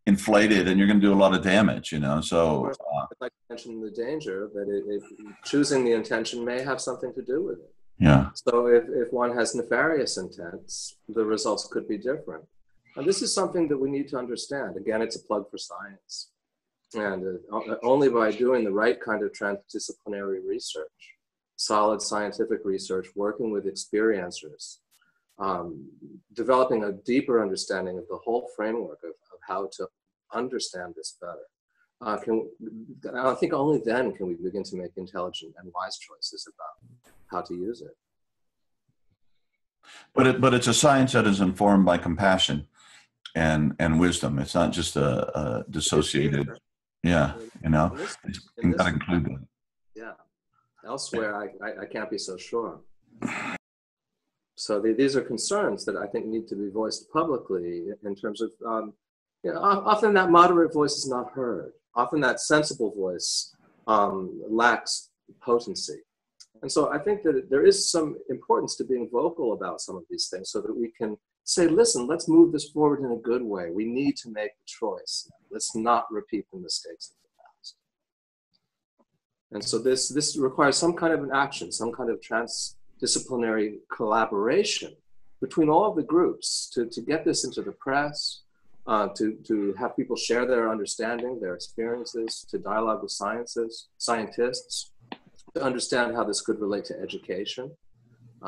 inflated, and you're going to do a lot of damage, So I'd like to mention the danger that choosing the intention may have something to do with it. Yeah. So if one has nefarious intents, the results could be different. And this is something that we need to understand. Again, it's a plug for science. And only by doing the right kind of transdisciplinary research, solid scientific research, working with experiencers, developing a deeper understanding of the whole framework of how to understand this better. I think only then can we begin to make intelligent and wise choices about how to use it. But it's a science that is informed by compassion and wisdom. It's not just a dissociated. Yeah, you gotta include that. Yeah. Elsewhere, I can't be so sure. So these are concerns that I think need to be voiced publicly in terms of, often that moderate voice is not heard. Often that sensible voice lacks potency. And so I think that there is some importance to being vocal about some of these things so that we can say, listen, let's move this forward in a good way. We need to make a choice. Let's not repeat the mistakes of the past. And so this requires some kind of an action, some kind of transdisciplinary collaboration between all of the groups to get this into the press, to have people share their understanding, their experiences, to dialogue with scientists, to understand how this could relate to education,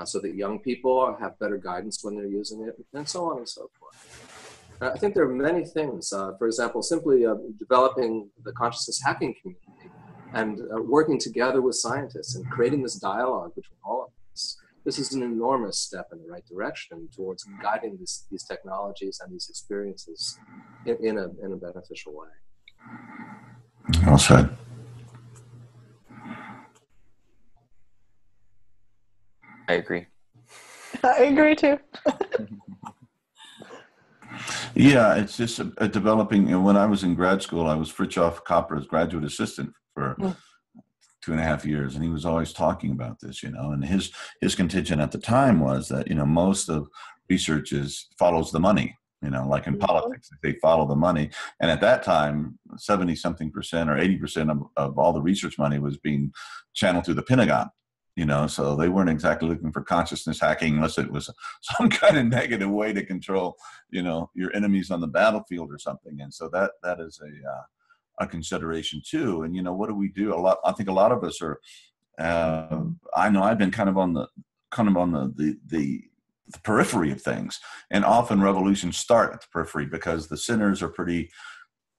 so that young people have better guidance when they're using it, and so on and so forth. I think there are many things, for example, simply developing the consciousness hacking community and working together with scientists and creating this dialogue between all of us this is an enormous step in the right direction towards guiding these technologies and these experiences in a beneficial way. Well said. I agree. I agree too. Yeah, it's just a developing. When I was in grad school, I was Fritjof Capra's graduate assistant for 2.5 years, and he was always talking about this, and his contention at the time was that, most of research follows the money, like in politics, they follow the money. And at that time, 70-something% or 80% of all the research money was being channeled through the Pentagon. So they weren't exactly looking for consciousness hacking unless it was some kind of negative way to control, your enemies on the battlefield or something. And so that is a consideration too. And, what do we do? I think a lot of us are, I know I've been kind of on the periphery of things, and often revolutions start at the periphery because the centers are pretty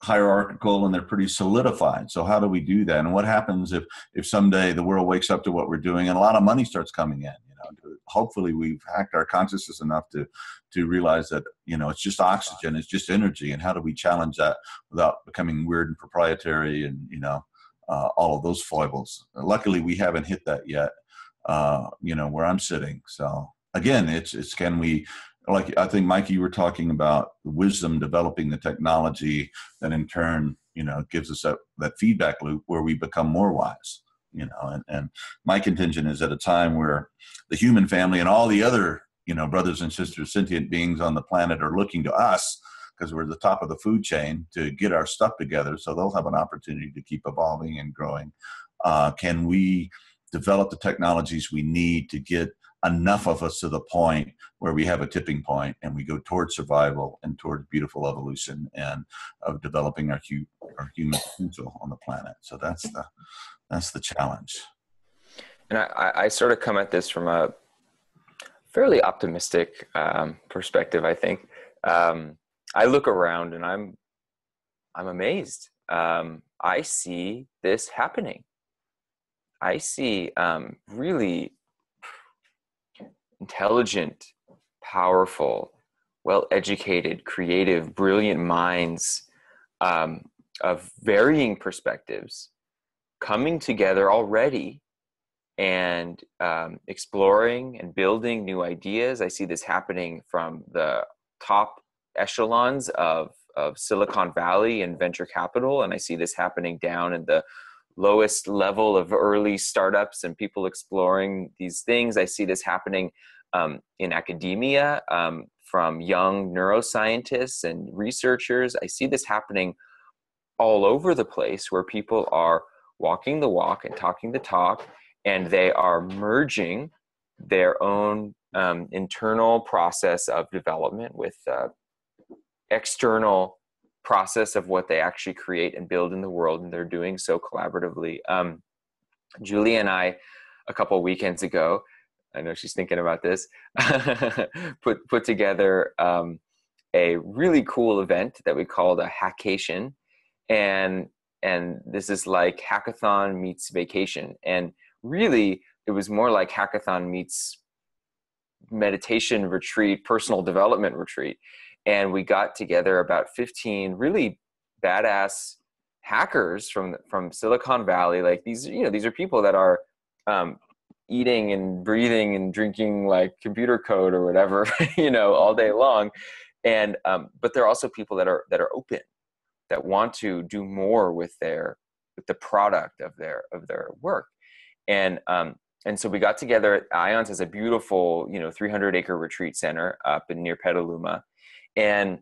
hierarchical and they're pretty solidified. So how do we do that? And what happens if someday the world wakes up to what we're doing and a lot of money starts coming in? Hopefully we've hacked our consciousness enough to realize that, it's just oxygen, it's just energy. And how do we challenge that without becoming weird and proprietary and, all of those foibles? Luckily, we haven't hit that yet, where I'm sitting. So again, it's can we, like I think, Mikey, you were talking about wisdom developing the technology that in turn, gives us that feedback loop where we become more wise, and my contention is at a time where the human family and all the other, brothers and sisters, sentient beings on the planet are looking to us because we're the top of the food chain to get our stuff together. So they'll have an opportunity to keep evolving and growing. Can we develop the technologies we need to get enough of us to the point where we have a tipping point and we go towards survival and towards beautiful evolution and of developing our human potential on the planet? So that's the challenge. And I sort of come at this from a fairly optimistic perspective, I think. I look around and I'm amazed. I see this happening. I see really intelligent, powerful, well-educated, creative, brilliant minds of varying perspectives coming together already and exploring and building new ideas. I see this happening from the top echelons of Silicon Valley and venture capital, and I see this happening down in the lowest level of early startups and people exploring these things. I see this happening in academia from young neuroscientists and researchers. I see this happening all over the place where people are walking the walk and talking the talk, and they are merging their own internal process of development with external process of what they actually create and build in the world, and they're doing so collaboratively. Julie and I, a couple of weekends ago, I know she's thinking about this, put together a really cool event that we called a Hackation, and this is like hackathon meets vacation, and really it was more like hackathon meets meditation retreat, personal development retreat. And we got together about 15 really badass hackers from Silicon Valley. Like these are people that are eating and breathing and drinking like computer code or whatever, all day long. And but they're also people that are open, that want to do more with the product of their work. And so we got together at IONS as a beautiful 300-acre retreat center up near Petaluma. And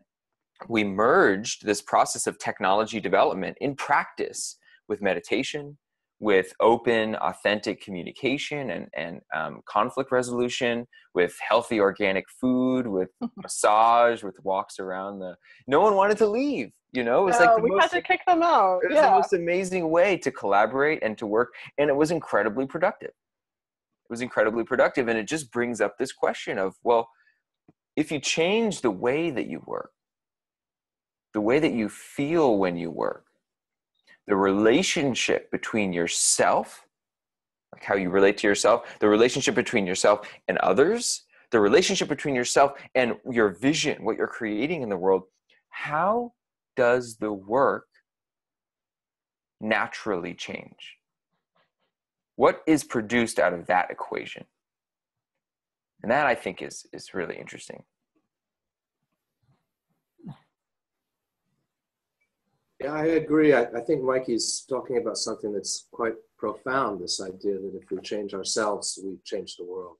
we merged this process of technology development in practice with meditation, with open, authentic communication and conflict resolution, with healthy organic food, with massage, with walks around no one wanted to leave, It was we had to kick them out. It was the most amazing way to collaborate and to work. And it was incredibly productive. And it just brings up this question of, well, if you change the way that you work, the way that you feel when you work, the relationship between yourself, like how you relate to yourself, the relationship between yourself and others, the relationship between yourself and your vision, what you're creating in the world. How does the work naturally change? What is produced out of that equation? And that, I think, is really interesting. Yeah, I agree. I think Mikey's talking about something that's quite profound, this idea that if we change ourselves, we change the world.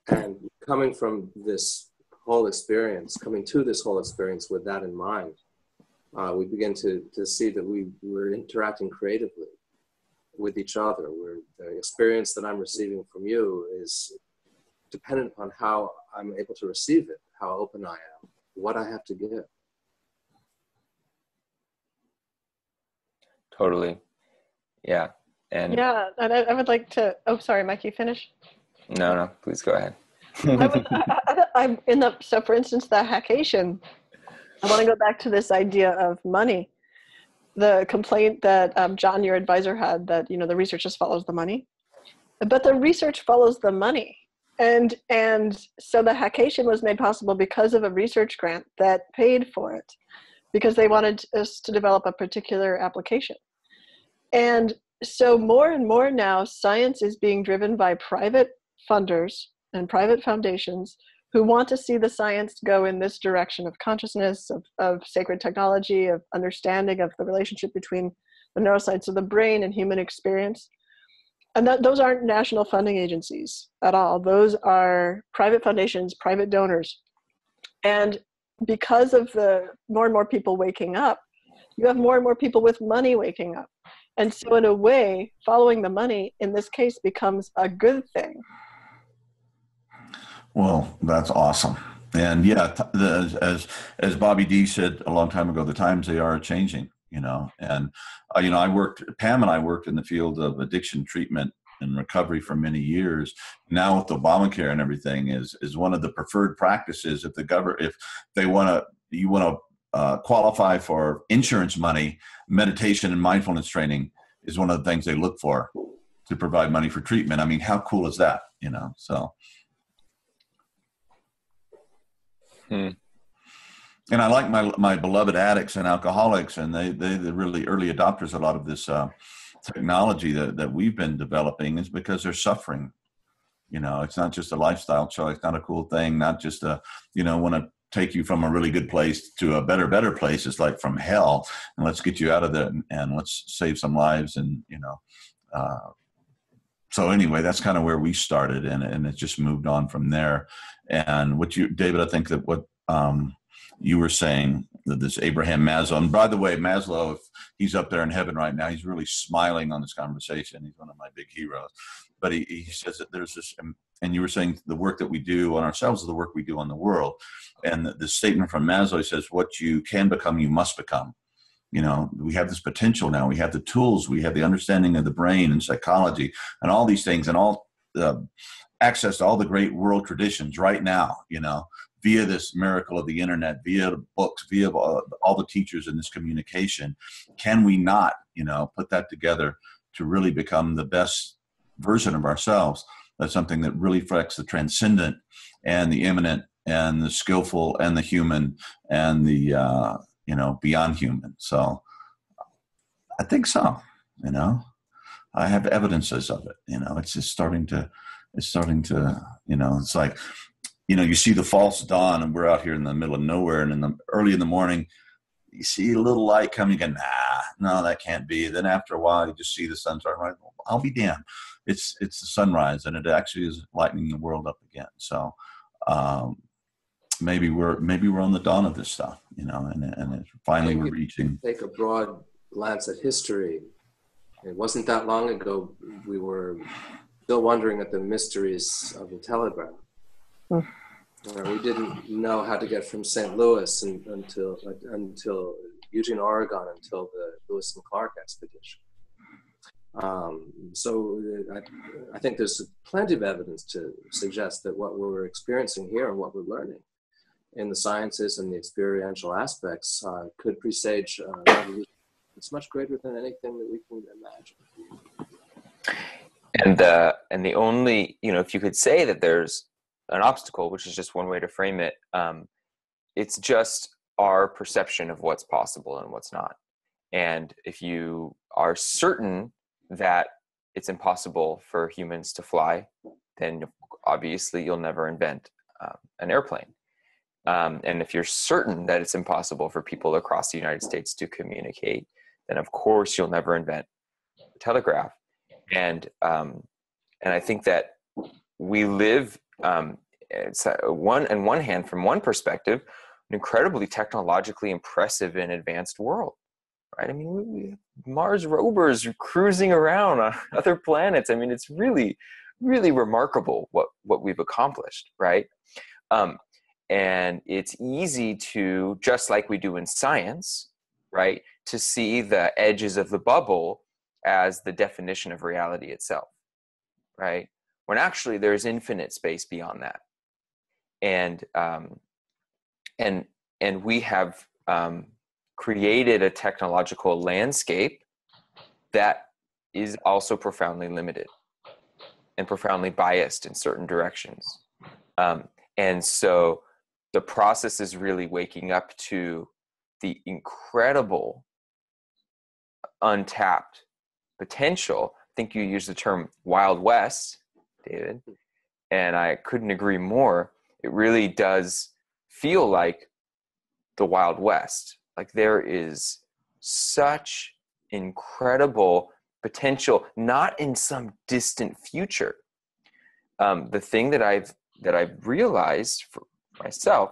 And coming from this whole experience, coming to this whole experience with that in mind, we begin to see that we're interacting creatively with each other. The experience that I'm receiving from you is dependent upon how I'm able to receive it, how open I am, what I have to give. Totally. Yeah. And yeah, and I would like to, oh, sorry, Mikey, finish. no, please go ahead. I'm in the, so for instance, the hackation, I want to go back to this idea of money. The complaint that John, your advisor, had that, the research just follows the money, but the research follows the money. And so the hackation was made possible because of a research grant that paid for it, because they wanted us to develop a particular application. And so more and more now, science is being driven by private funders and private foundations who want to see the science go in this direction of consciousness, of sacred technology, of understanding of the relationship between the neuroscience of the brain and human experience. And those aren't national funding agencies at all. Those are private foundations, private donors. And because of the more and more people waking up, you have more and more people with money waking up. And so in a way, following the money in this case becomes a good thing. Well, that's awesome. And yeah, as Bobby D said a long time ago, the times they are changing, and Pam and I worked in the field of addiction treatment and recovery for many years. Now with Obamacare and everything is one of the preferred practices. If you want to qualify for insurance money, meditation and mindfulness training is one of the things they look for to provide money for treatment. I mean, how cool is that? So. And I like my beloved addicts and alcoholics, and they're the really early adopters of a lot of this technology that we've been developing, is because they're suffering. It's not just a lifestyle choice, not a cool thing, not just want to take you from a really good place to a better place. It's like from hell, and let's get you out of there and let's save some lives. And so anyway, that's kind of where we started, and it just moved on from there. And David, I think that what you were saying, that this Abraham Maslow, and by the way, Maslow, if he's up there in heaven right now, he's really smiling on this conversation. He's one of my big heroes. But he says that there's this, and you were saying the work that we do on ourselves is the work we do on the world. And the statement from Maslow, he says, what you can become, you must become. We have this potential now. We have the tools. We have the understanding of the brain and psychology and all these things, and all access to all the great world traditions right now, via this miracle of the internet, via the books, via all the teachers in this communication. Can we not, put that together to really become the best version of ourselves? That's something that really affects the transcendent and the immanent and the skillful and the human and the, beyond human. So I think so, I have evidences of it, it's just starting to, it's like, you see the false dawn, and we're out here in the middle of nowhere, and early in the morning, you see a little light coming, you go, no, that can't be. Then after a while, you just see the sun start rising. I'll be damned. It's the sunrise, and it actually is lightening the world up again. So maybe we're on the dawn of this stuff, and finally we're reaching. Take a broad glance at history. It wasn't that long ago we were still wondering at the mysteries of the telegraph. We didn't know how to get from St. Louis until Eugene, Oregon, until the Lewis and Clark expedition. So I think there's plenty of evidence to suggest that what we're experiencing here and what we're learning in the sciences and the experiential aspects could presage revolution. It's much greater than anything that we can imagine. And the only, if you could say that there's an obstacle, which is just one way to frame it, it's just our perception of what's possible and what's not. And if you are certain that it's impossible for humans to fly, then obviously you'll never invent an airplane. And if you're certain that it's impossible for people across the United States to communicate, then of course you'll never invent a telegraph. And I think that we live, it's on one hand, from one perspective, an incredibly technologically impressive and advanced world, right? I mean, Mars rovers are cruising around on other planets. I mean, it's really, really remarkable what we've accomplished, right? And it's easy to, just like we do in science, right, to see the edges of the bubble as the definition of reality itself, right? When actually there's infinite space beyond that. And we have created a technological landscape that is also profoundly limited and profoundly biased in certain directions. And so the process is really waking up to the incredible untapped potential. I think you used the term Wild West, David, and I couldn't agree more. It really does feel like the Wild West. Like there is such incredible potential, not in some distant future. The thing that I've realized for myself,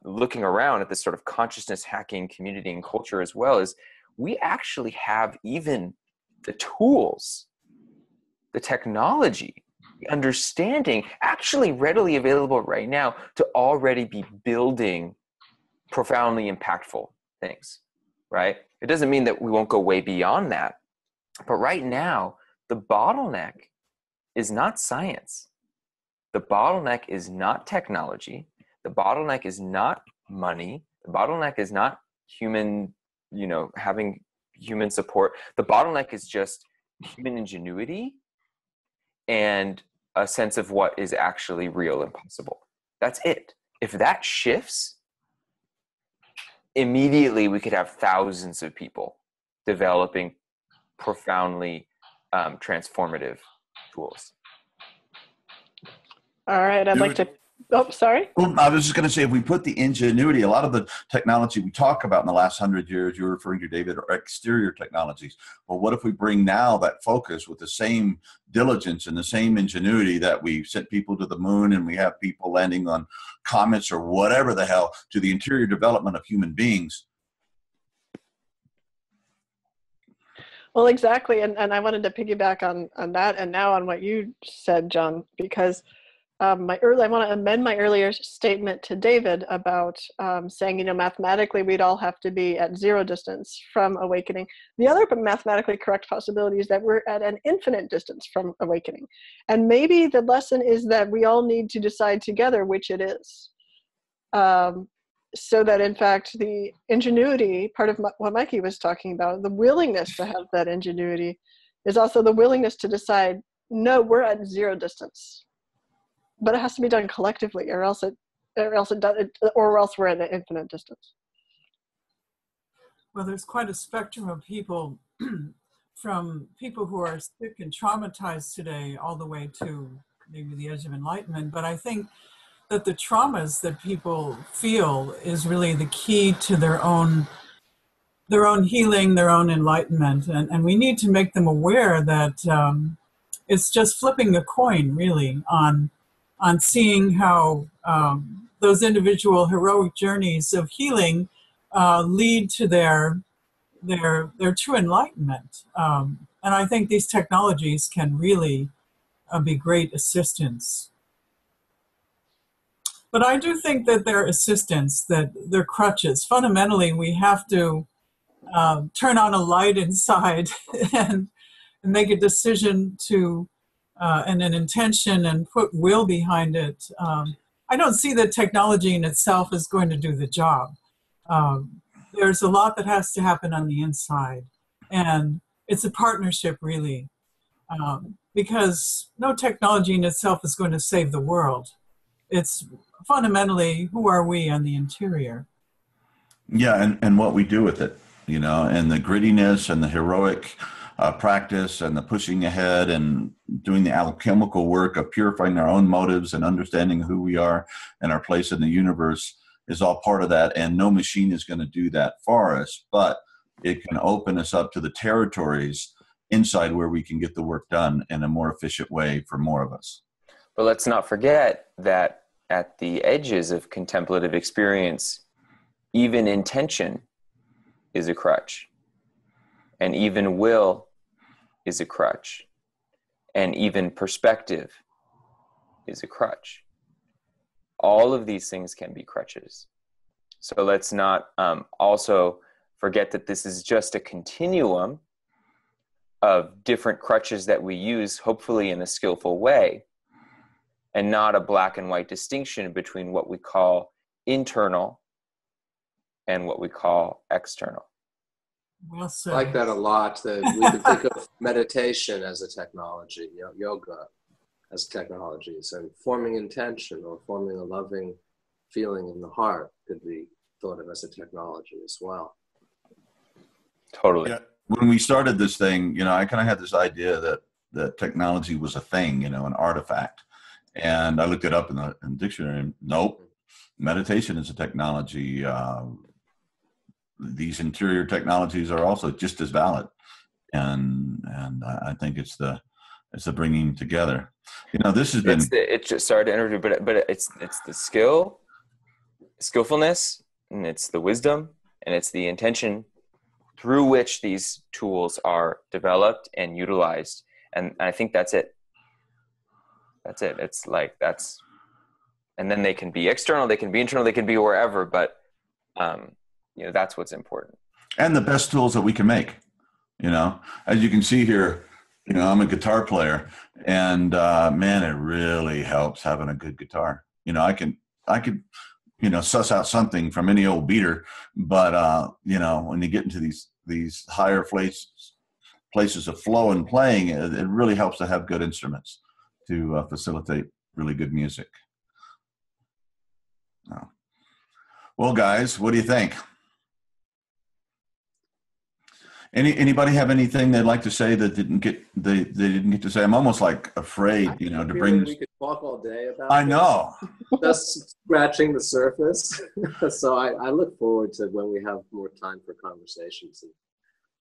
looking around at this sort of consciousness hacking community and culture as well, is we actually have even the tools, the technology, the understanding actually readily available right now to already be building profoundly impactful things, right? It doesn't mean that we won't go way beyond that. But right now, the bottleneck is not science. The bottleneck is not technology. The bottleneck is not money. The bottleneck is not human, having human support. The bottleneck is just human ingenuity and a sense of what is actually real and possible. That's it. If that shifts, immediately we could have thousands of people developing profoundly transformative tools. All right, I'd like to. Oh, sorry. Well, I was just going to say, if we put the ingenuity, a lot of the technology we talk about in the last 100 years, you're referring to, David, are exterior technologies. Well, what if we bring now that focus with the same diligence and the same ingenuity that we sent people to the moon and we have people landing on comets or whatever the hell to the interior development of human beings? Well, exactly. And I wanted to piggyback on that and now on what you said, John, because I want to amend my earlier statement to David about saying, mathematically we'd all have to be at zero distance from awakening. The other mathematically correct possibility is that we're at an infinite distance from awakening. And maybe the lesson is that we all need to decide together which it is. So that in fact, the ingenuity, part of what Mikey was talking about, the willingness to have that ingenuity is also the willingness to decide, no, we're at zero distance. But it has to be done collectively, or else we're at an infinite distance. Well, there's quite a spectrum of people, from people who are sick and traumatized today, all the way to maybe the edge of enlightenment. But I think that the traumas that people feel is really the key to their own healing, their own enlightenment, and we need to make them aware that it's just flipping a coin, really, on seeing how those individual heroic journeys of healing lead to their true enlightenment. And I think these technologies can really be great assistance. But I do think that they're assistance, that they're crutches. Fundamentally, we have to turn on a light inside and make a decision to and an intention and put will behind it. I don't see that technology in itself is going to do the job. There's a lot that has to happen on the inside, and it's a partnership, really. because no technology in itself is going to save the world. It's fundamentally, who are we on the interior? Yeah, and what we do with it, you know, and the grittiness and the heroic practice and the pushing ahead and doing the alchemical work of purifying our own motives and understanding who we are and our place in the universe is all part of that. And no machine is going to do that for us, but it can open us up to the territories inside where we can get the work done in a more efficient way for more of us. But let's not forget that at the edges of contemplative experience, even intention is a crutch, and even will is a crutch, and even perspective is a crutch. All of these things can be crutches. So let's not also forget that this is just a continuum of different crutches that we use, hopefully in a skillful way, and not a black and white distinction between what we call internal and what we call external. Well said. I like that a lot, that we can think of meditation as a technology, yoga as technology. So forming intention or forming a loving feeling in the heart could be thought of as a technology as well. Totally. Yeah. When we started this thing, you know, I kind of had this idea that technology was a thing, you know, an artifact. And I looked it up in the dictionary and nope, meditation is a technology. These interior technologies are also just as valid. And I think it's the bringing together. You know, this has been. It's just, sorry to interrupt, but it's the skillfulness, and it's the wisdom, and it's the intention through which these tools are developed and utilized. And I think that's it. That's it. It's like and then they can be external, they can be internal, they can be wherever, but you know, that's what's important. And the best tools that we can make, you know, as you can see here, you know, I'm a guitar player, and man, it really helps having a good guitar. You know, I could, you know, suss out something from any old beater, but you know, when you get into these higher places of flow and playing, it really helps to have good instruments to facilitate really good music. Well, guys, what do you think? Anybody have anything they'd like to say that they didn't get to say? I'm almost like afraid, you know, to bring. We could talk all day about. I know. Just scratching the surface. So I look forward to when we have more time for conversations.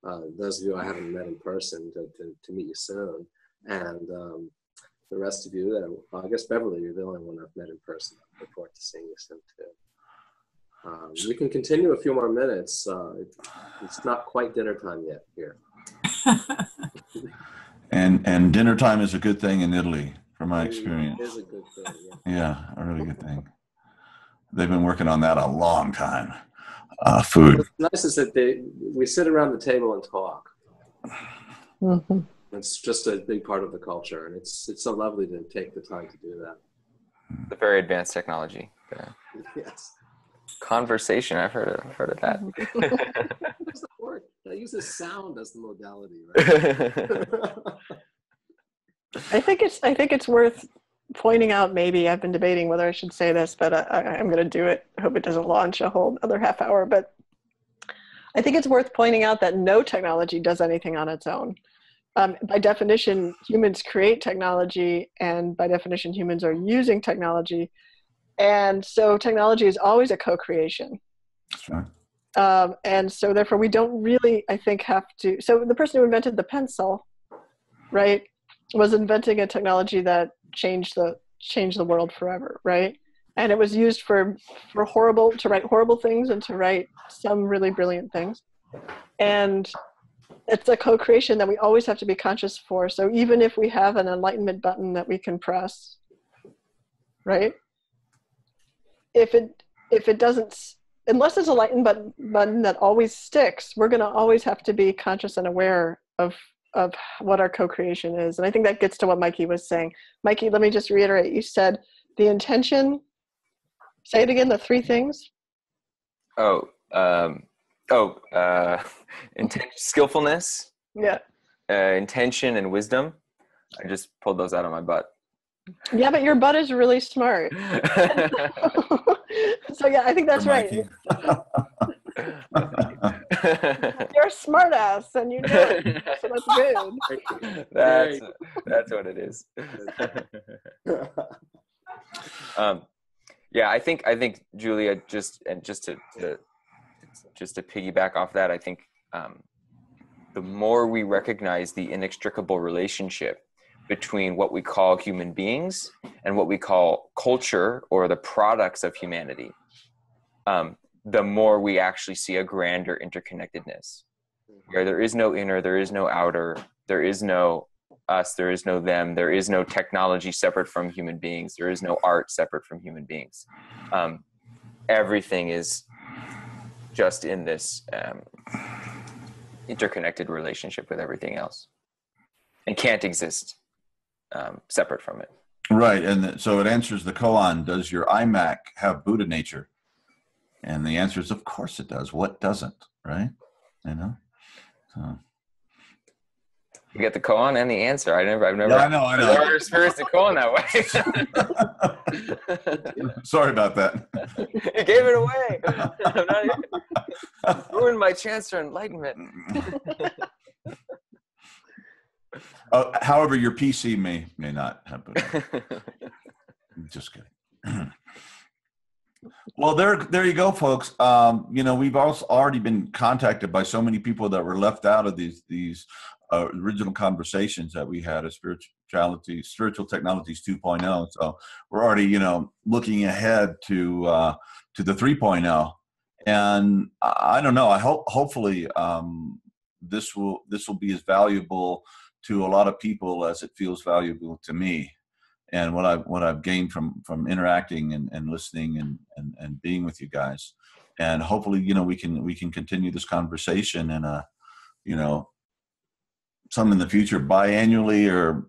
And those of you I haven't met in person, to meet you soon, and the rest of you, I guess Beverly, you're the only one I've met in person. I look forward to seeing you soon too. We can continue a few more minutes. It's not quite dinner time yet here. And dinner time is a good thing in Italy, from my experience. It is a good thing. Yeah, a really good thing. They've been working on that a long time. Food. What's nice is that we sit around the table and talk. Mm-hmm. It's just a big part of the culture, and it's so lovely to take the time to do that. The very advanced technology. Yes. Conversation. I've heard of that. What's the word? I use the sound as the modality, right? I think it's worth pointing out. Maybe I've been debating whether I should say this, but I'm going to do it. I hope it doesn't launch a whole other half hour. But I think it's worth pointing out that no technology does anything on its own. By definition, humans create technology, and by definition, humans are using technology. And so technology is always a co-creation. That's right. And so therefore we don't really, I think, have to, so the person who invented the pencil, right, was inventing a technology that changed the world forever, right? And it was used to write horrible things and to write some really brilliant things. And it's a co-creation that we always have to be conscious for. So even if we have an enlightenment button that we can press, right? If it doesn't, unless it's a enlightenment button that always sticks, we're going to always have to be conscious and aware of what our co-creation is. And I think that gets to what Mikey was saying. Mikey, let me just reiterate. You said the intention, say it again, the three things. Skillfulness. Yeah. Intention and wisdom. I just pulled those out of my butt. Yeah, but your butt is really smart. So yeah, I think that's right. You're a smart ass and you know it. So that's good. That's what it is. Yeah, I think Julia, just to piggyback off that, I think the more we recognize the inextricable relationship between what we call human beings and what we call culture or the products of humanity, the more we actually see a grander interconnectedness, where there is no inner, there is no outer, there is no us, there is no them, there is no technology separate from human beings, there is no art separate from human beings. Everything is just in this interconnected relationship with everything else and can't exist separate from it. Right, and so it answers the koan, does your iMac have Buddha nature? And the answer is, of course it does. What doesn't, right? You know? So. You get the koan and the answer. I've never I know. experienced the koan that way. Sorry about that. You gave it away. Ruined my chance for enlightenment. However, your PC may not have Buddha. Just kidding. Well, there you go, folks. We've also already been contacted by so many people that were left out of these original conversations that we had of spiritual technologies 2.0. So we're already, looking ahead to the 3.0. And I don't know. I hopefully this will be as valuable to a lot of people as it feels valuable to me. And what I've gained from interacting and listening and being with you guys, and hopefully we can continue this conversation and some in the future, biannually or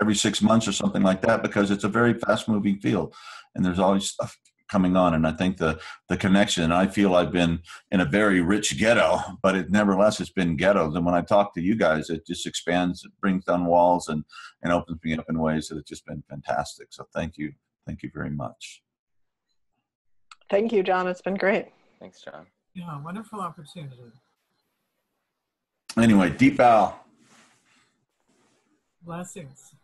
every 6 months or something like that, because it's a very fast moving field and there's always stuff coming on. And I think the connection, I feel I've been in a very rich ghetto, but nevertheless it's been ghettos. And when I talk to you guys, it just expands, it brings down walls and opens me up in ways that have just been fantastic. So thank you very much. Thank you, John. It's been great. Thanks, John. Yeah, wonderful opportunity. Anyway, deep bow. Blessings.